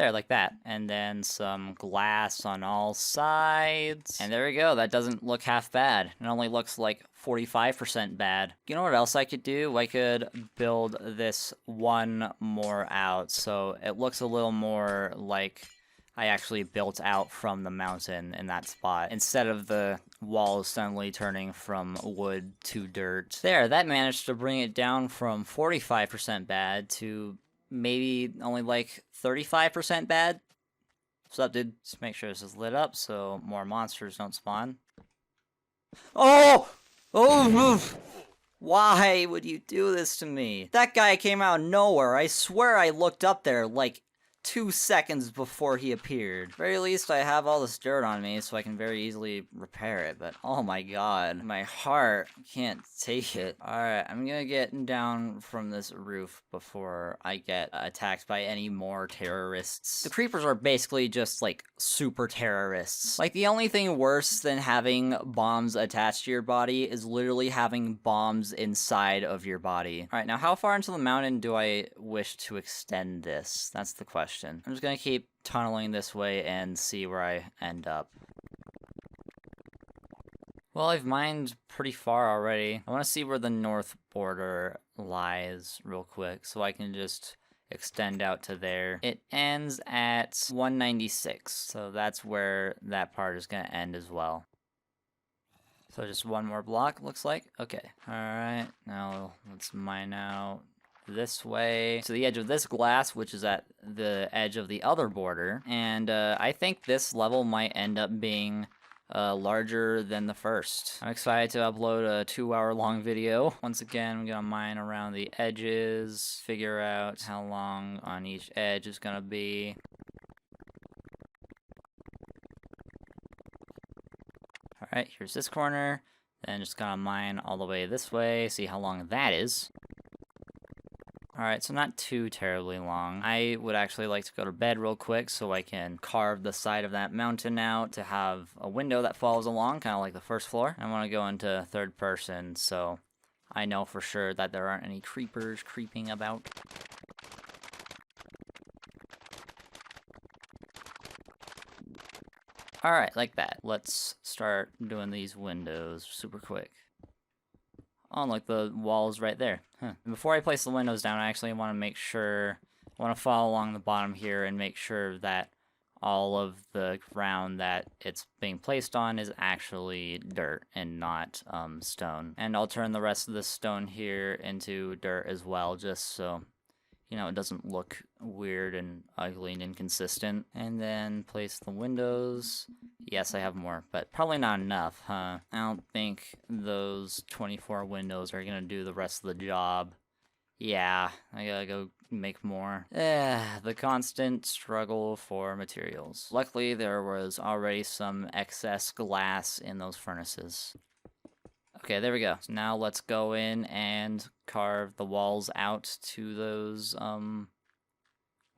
S1: There, like that. And then some glass on all sides. And there we go. That doesn't look half bad. It only looks like 45% bad. You know what else I could do? I could build this one more out so it looks a little more like I actually built out from the mountain in that spot, instead of the walls suddenly turning from wood to dirt. There, that managed to bring it down from 45% bad to maybe only like 35% bad. What's up, dude? Just make sure this is lit up so more monsters don't spawn. Oh! Oh! Why would you do this to me? That guy came out of nowhere. I swear I looked up there like 2 seconds before he appeared. Very least I have all this dirt on me so I can very easily repair it, but oh my god, my heart can't take it. Alright, I'm gonna get down from this roof before I get attacked by any more terrorists. The creepers are basically just like super terrorists. Like the only thing worse than having bombs attached to your body is literally having bombs inside of your body. Alright, now how far into the mountain do I wish to extend this? That's the question. I'm just gonna keep tunneling this way and see where I end up. Well, I've mined pretty far already. I want to see where the north border lies real quick so I can just extend out to there. It ends at 196, so that's where that part is gonna end as well. So just one more block, looks like. Okay, alright, now let's mine out this way to the edge of this glass, which is at the edge of the other border, and I think this level might end up being larger than the first. I'm excited to upload a 2-hour long video. Once again, I'm gonna mine around the edges, figure out how long on each edge is gonna be. Alright, here's this corner, then just gonna mine all the way this way, see how long that is. Alright, so not too terribly long. I would actually like to go to bed real quick so I can carve the side of that mountain out to have a window that follows along, kind of like the first floor. I want to go into third person so I know for sure that there aren't any creepers creeping about. Alright, like that. Let's start doing these windows super quick. Oh, like the walls right there. Huh. Before I place the windows down, I actually want to make sure, I want to follow along the bottom here and make sure that all of the ground that it's being placed on is actually dirt and not stone. And I'll turn the rest of the stone here into dirt as well, just so, you know, it doesn't look weird and ugly and inconsistent. And then place the windows. Yes, I have more, but probably not enough, huh? I don't think those 24 windows are gonna do the rest of the job. Yeah, I gotta go make more. The constant struggle for materials. Luckily, there was already some excess glass in those furnaces. Okay, there we go. So now let's go in and carve the walls out to those,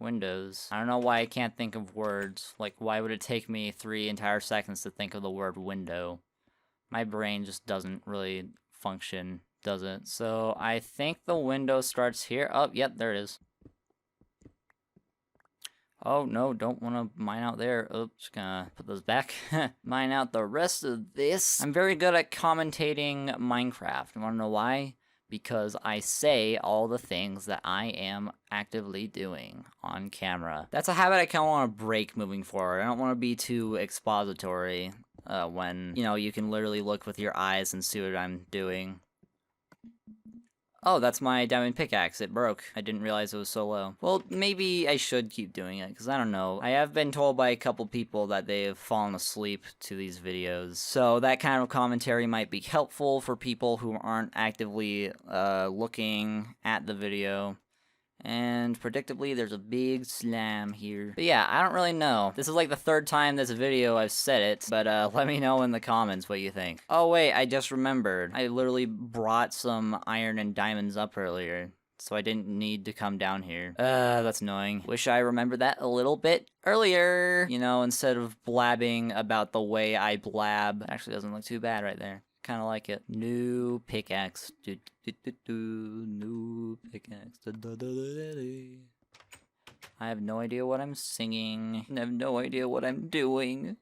S1: windows. I don't know why I can't think of words. Like, why would it take me 3 entire seconds to think of the word window? My brain just doesn't really function, does it? So I think the window starts here. Oh, yep, there it is. Oh, no, don't want to mine out there. Oops, just gonna put those back. Mine out the rest of this. I'm very good at commentating Minecraft. You wanna know why? Because I say all the things that I am actively doing on camera. That's a habit I kind of want to break moving forward. I don't want to be too expository when, you know, you can literally look with your eyes and see what I'm doing. Oh, that's my diamond pickaxe. It broke. I didn't realize it was so low. Well, maybe I should keep doing it, because I don't know. I have been told by a couple people that they have fallen asleep to these videos. So that kind of commentary might be helpful for people who aren't actively looking at the video. And predictably, there's a big slam here. But yeah, I don't really know. This is like the 3rd time this video I've said it, but let me know in the comments what you think. Oh wait, I just remembered. I literally brought some iron and diamonds up earlier, so I didn't need to come down here. That's annoying. Wish I remembered that a little bit earlier. You know, instead of blabbing about the way I blab. Actually doesn't look too bad right there. Kind of like it. New pickaxe. New pickaxe. I have no idea what I'm singing. I have no idea what I'm doing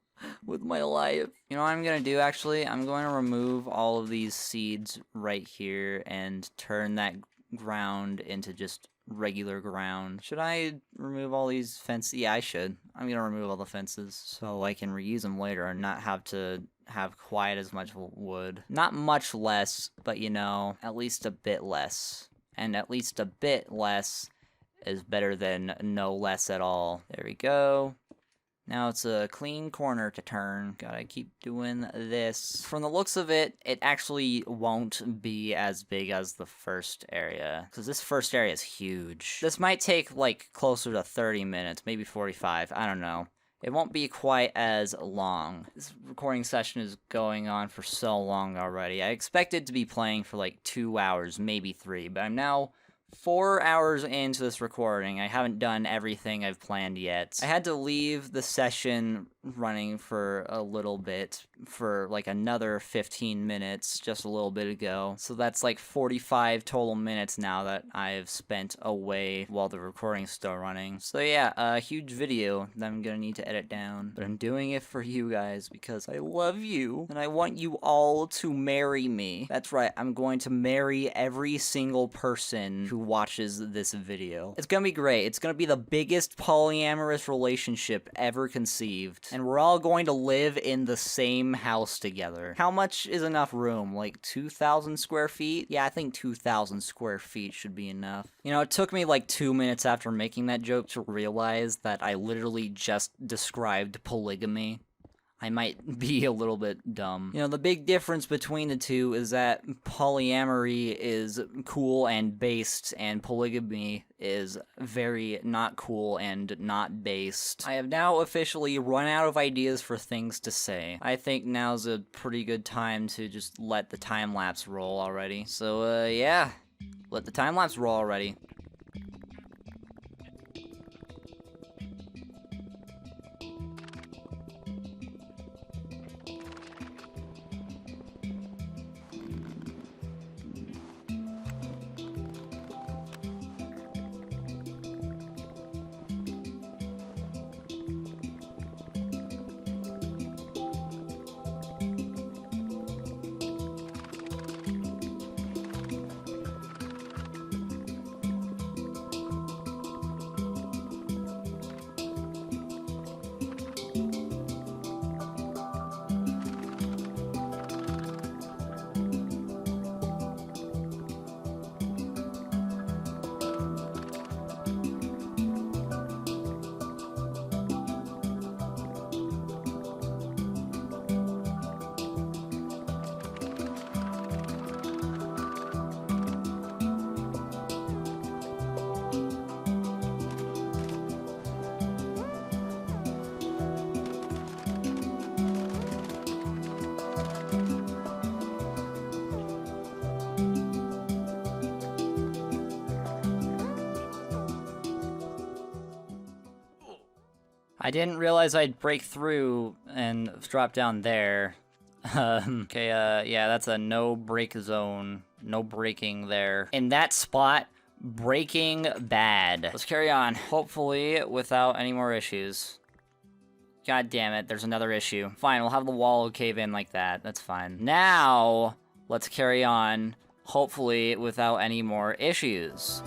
S1: with my life. You know what I'm gonna do actually? I'm going to remove all of these seeds right here and turn that ground into just regular ground. Should I remove all these fences? Yeah, I should. I'm gonna remove all the fences so I can reuse them later and not have to have quite as much wood. Not much less, but you know, at least a bit less. And at least a bit less is better than no less at all. There we go. Now it's a clean corner to turn. Gotta keep doing this. From the looks of it, it actually won't be as big as the first area, because this first area is huge. This might take like closer to 30 minutes, maybe 45, I don't know. It won't be quite as long. This recording session is going on for so long already. I expected to be playing for like 2 hours, maybe 3, but I'm now 4 hours into this recording. I haven't done everything I've planned yet. I had to leave the session running for a little bit, for like another 15 minutes just a little bit ago. So that's like 45 total minutes now that I've spent away while the recording's still running. So yeah, a huge video that I'm gonna need to edit down. But I'm doing it for you guys because I love you and I want you all to marry me. That's right, I'm going to marry every single person who watches this video. It's gonna be great. It's gonna be the biggest polyamorous relationship ever conceived. And we're all going to live in the same house together. How much is enough room? Like 2,000 square feet? Yeah, I think 2,000 square feet should be enough. You know, it took me like 2 minutes after making that joke to realize that I literally just described polygamy. I might be a little bit dumb. You know, the big difference between the two is that polyamory is cool and based, and polygamy is very not cool and not based. I have now officially run out of ideas for things to say. I think now's a pretty good time to just let the time-lapse roll already. So, yeah. Let the time-lapse roll already. I didn't realize I'd break through and drop down there. Okay, yeah, that's a no break zone. No breaking there. In that spot, breaking bad. Let's carry on. Hopefully without any more issues. God damn it, there's another issue. Fine, we'll have the wall cave in like that. That's fine. Now, let's carry on. Hopefully without any more issues.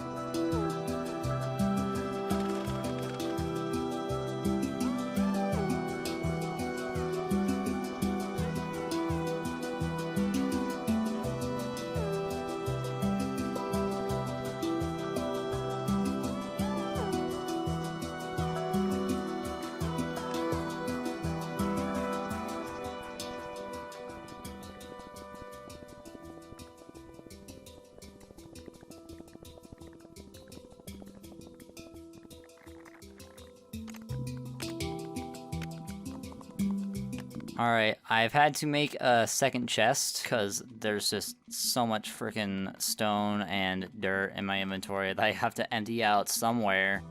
S1: Alright, I've had to make a second chest, because there's just so much freaking stone and dirt in my inventory that I have to empty out somewhere.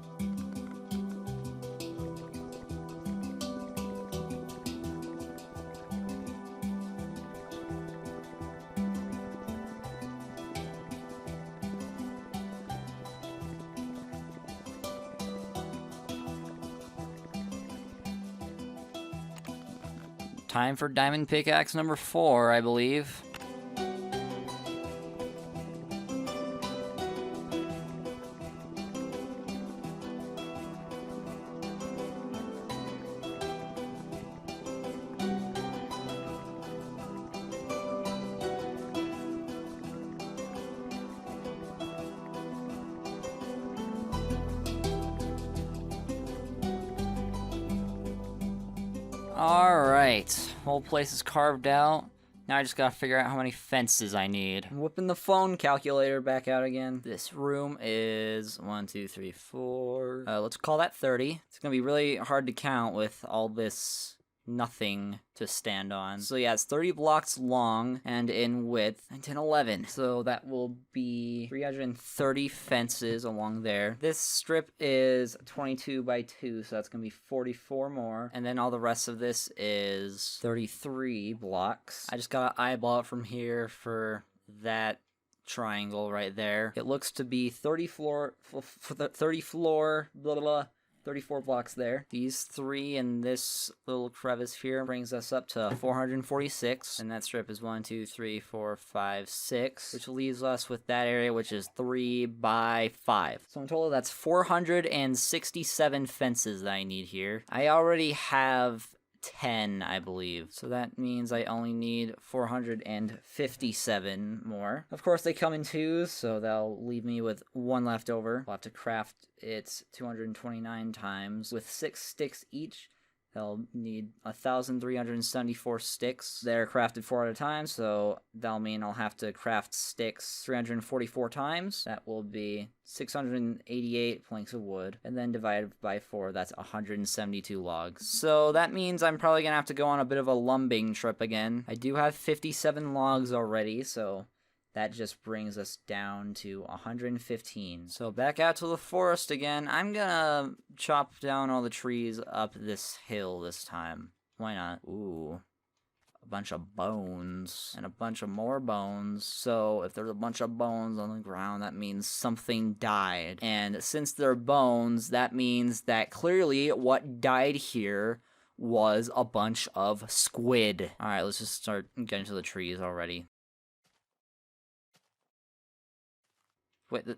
S1: Time for diamond pickaxe number 4, I believe. Alright, whole place is carved out. Now I just gotta figure out how many fences I need. I'm whipping the phone calculator back out again. This room is 1, 2, 3, 4. Let's call that 30. It's gonna be really hard to count with all this nothing to stand on. So yeah, it's 30 blocks long and in width, and 10, 11. So that will be 330 fences along there. This strip is 22 by 2, so that's gonna be 44 more. And then all the rest of this is 33 blocks. I just gotta eyeball it from here for that triangle right there. It looks to be 30 floor, blah, blah, blah. 34 blocks there. These 3 and this little crevice here brings us up to 446. And that strip is 1, 2, 3, 4, 5, 6, which leaves us with that area, which is 3 by 5. So in total, that's 467 fences that I need here. I already have 10, I believe. So that means I only need 457 more. Of course, they come in 2s, so that'll leave me with 1 left over. I'll have to craft it 229 times with 6 sticks each. They'll need 1,374 sticks. They're crafted 4 at a time, so that'll mean I'll have to craft sticks 344 times. That will be 688 planks of wood. And then divided by 4, that's 172 logs. So that means I'm probably gonna have to go on a bit of a lumbing trip again. I do have 57 logs already, so that just brings us down to 115. So back out to the forest again. I'm gonna chop down all the trees up this hill this time. Why not? Ooh. A bunch of bones. And a bunch of more bones. So if there's a bunch of bones on the ground, that means something died. And since they're bones, that means that clearly what died here was a bunch of squid. Alright, let's just start getting to the trees already. Wait, I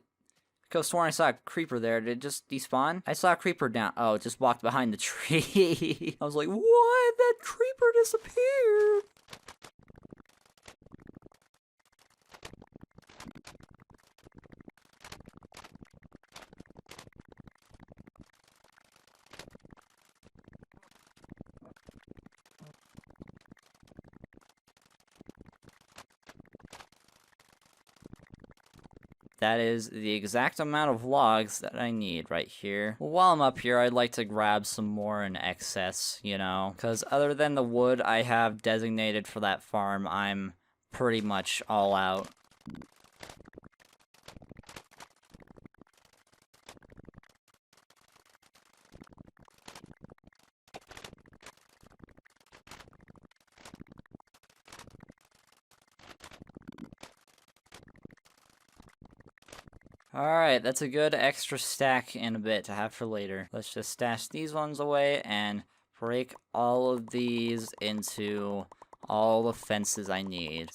S1: could have sworn I saw a creeper there. Did it just despawn? I saw a creeper down. Oh, it just walked behind the tree. I was like, what? That creeper disappeared. That is the exact amount of logs that I need right here. While I'm up here, I'd like to grab some more in excess, you know? Because other than the wood I have designated for that farm, I'm pretty much all out. Alright, that's a good extra stack in a bit to have for later. Let's just stash these ones away and break all of these into all the fences I need.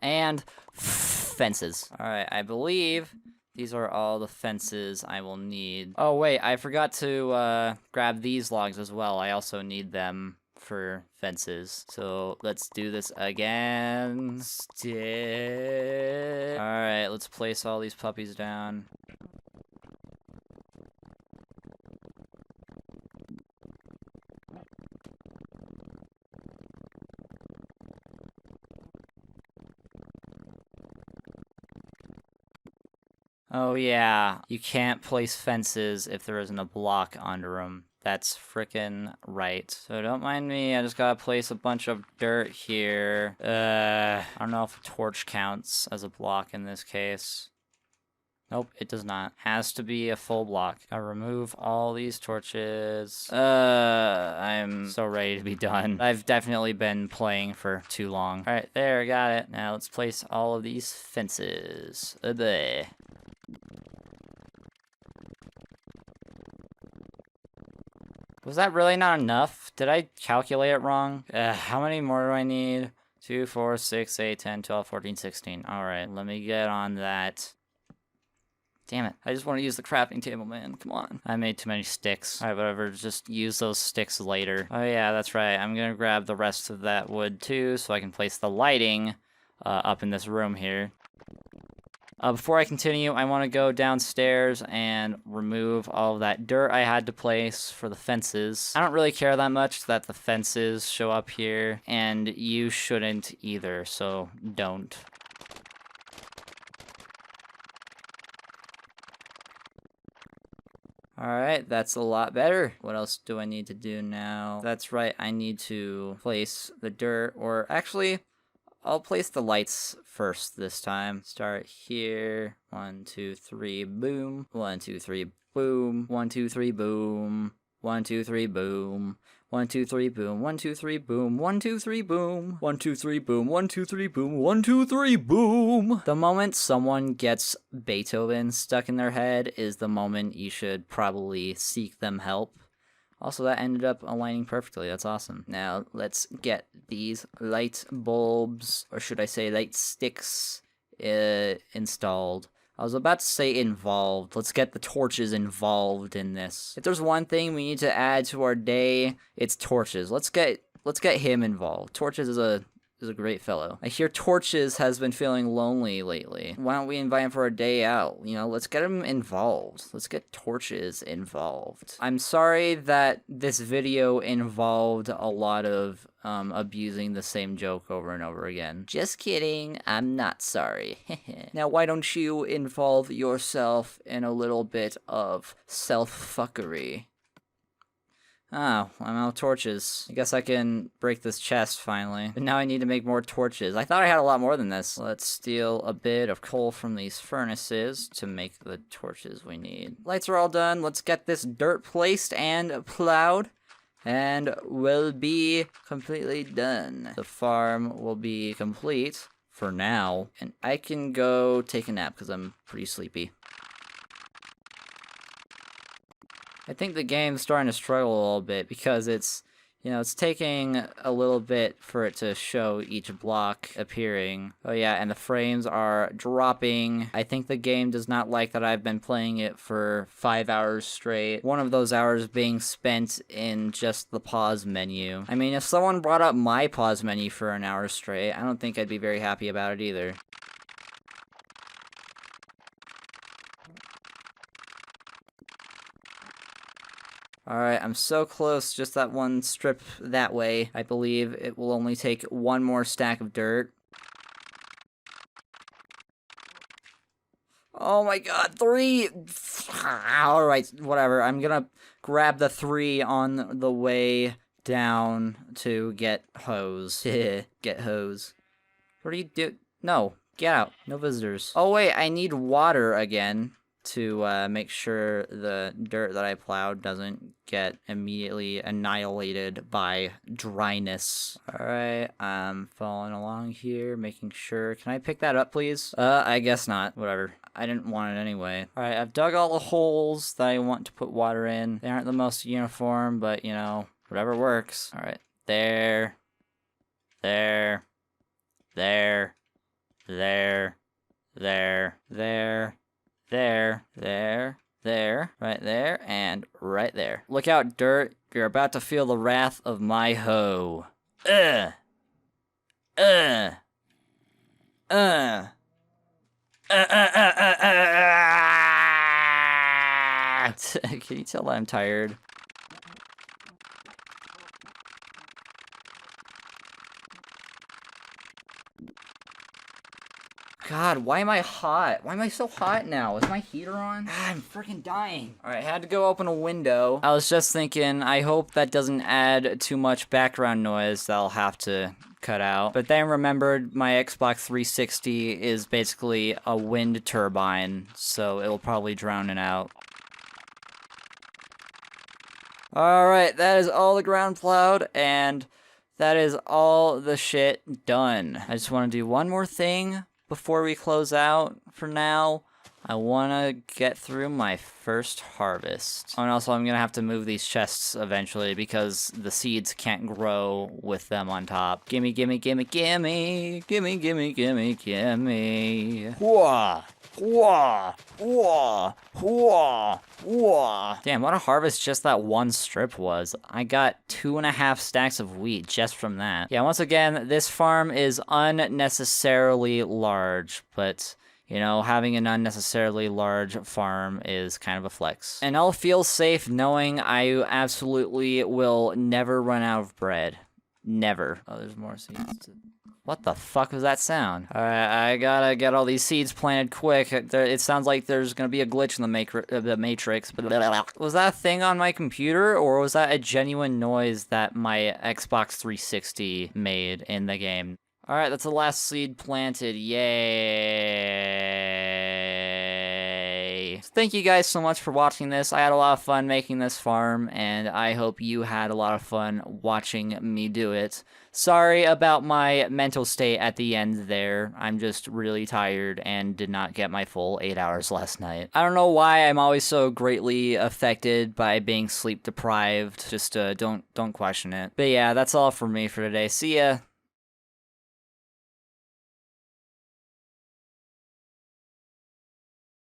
S1: And fences. Alright, I believe these are all the fences I will need. Oh wait, I forgot to grab these logs as well. I also need them for fences. So let's do this again. Alright, let's place all these puppies down. Oh yeah, you can't place fences if there isn't a block under them. That's frickin' right. So don't mind me, I just gotta place a bunch of dirt here. I don't know if a torch counts as a block in this case. Nope, it does not. Has to be a full block. Gotta remove all these torches. I'm so ready to be done. I've definitely been playing for too long. All right, there, got it. Now let's place all of these fences. Bleh. Was that really not enough? Did I calculate it wrong? How many more do I need? 2, 4, 6, 8, 10, 12, 14, 16. All right, let me get on that. Damn it. I just want to use the crafting table, man. Come on. I made too many sticks. All right, whatever. Just use those sticks later. Oh, yeah, that's right. I'm going to grab the rest of that wood, too, so I can place the lighting up in this room here. Before I continue, I want to go downstairs and remove all of that dirt I had to place for the fences. I don't really care that much that the fences show up here, and you shouldn't either, so don't. Alright, that's a lot better. What else do I need to do now? That's right, I need to place the dirt, or actually, I'll place the lights first this time. Start here. 1, 2, 3, boom. 1, 2, 3, boom. 1, 2, 3, boom. 1, 2, 3, boom. 1, 2, 3, boom. 1, 2, 3, boom. 1, 2, 3, boom. 1, 2, 3, boom. 1, 2, 3, boom. 1, 2, 3, boom. The moment someone gets Beethoven stuck in their head is the moment you should probably seek them help. Also, that ended up aligning perfectly. That's awesome. Now, let's get these light bulbs, or should I say light sticks, installed. I was about to say involved. Let's get the torches involved in this. If there's one thing we need to add to our day, it's torches. Let's get him involved. Torches is a great fellow. I hear Torches has been feeling lonely lately. Why don't we invite him for a day out? You know, let's get him involved. Let's get Torches involved. I'm sorry that this video involved a lot of abusing the same joke over and over again. Just kidding, I'm not sorry. Now why don't you involve yourself in a little bit of self-fuckery? Oh, I'm out of torches. I guess I can break this chest finally. But now I need to make more torches. I thought I had a lot more than this. Let's steal a bit of coal from these furnaces to make the torches we need. Lights are all done. Let's get this dirt placed and plowed. And we'll be completely done. The farm will be complete for now. And I can go take a nap because I'm pretty sleepy. I think the game's starting to struggle a little bit because it's taking a little bit for it to show each block appearing. Oh yeah, and the frames are dropping. I think the game does not like that I've been playing it for 5 hours straight. One of those hours being spent in just the pause menu. I mean, if someone brought up my pause menu for an hour straight, I don't think I'd be very happy about it either. Alright, I'm so close, just that one strip that way. I believe it will only take one more stack of dirt. Oh my god, 3! Alright, whatever. I'm gonna grab the 3 on the way down to get hose. Get hose. What do you do? No, get out. No visitors. Oh wait, I need water again to make sure the dirt that I plowed doesn't get immediately annihilated by dryness. Alright, I'm following along here, making sure. Can I pick that up, please? I guess not. Whatever. I didn't want it anyway. Alright, I've dug all the holes that I want to put water in. They aren't the most uniform, but, you know, whatever works. Alright, there. There. There. There. There. There. There, right there, and right there. Look out, dirt. You're about to feel the wrath of my hoe. Can you tell that I'm tired? God, why am I hot? Why am I so hot now? Is my heater on? I'm freaking dying. Alright, I had to go open a window. I was just thinking, I hope that doesn't add too much background noise that I'll have to cut out. But then remembered my Xbox 360 is basically a wind turbine, so it'll probably drown it out. Alright, that is all the ground plowed, and that is all the shit done. I just want to do one more thing before we close out for now. I want to get through my first harvest. Oh, and also I'm going to have to move these chests eventually because the seeds can't grow with them on top. Gimme, gimme, gimme, gimme. Gimme, gimme, gimme, gimme. Whoa. Whoa. Whoa. Whoa. Whoa. Damn, what a harvest just that one strip was. I got 2.5 stacks of wheat just from that. Yeah, once again, this farm is unnecessarily large, but you know, having an unnecessarily large farm is kind of a flex. And I'll feel safe knowing I absolutely will never run out of bread. Never. Oh, there's more seeds. What the fuck was that sound? Alright, I gotta get all these seeds planted quick. It sounds like there's gonna be a glitch in the matrix. Was that a thing on my computer, or was that a genuine noise that my Xbox 360 made in the game? Alright, that's the last seed planted. Yay! Thank you guys so much for watching this. I had a lot of fun making this farm, and I hope you had a lot of fun watching me do it. Sorry about my mental state at the end there. I'm just really tired and did not get my full 8 hours last night. I don't know why I'm always so greatly affected by being sleep deprived. Just don't question it. But yeah, that's all for me for today. See ya!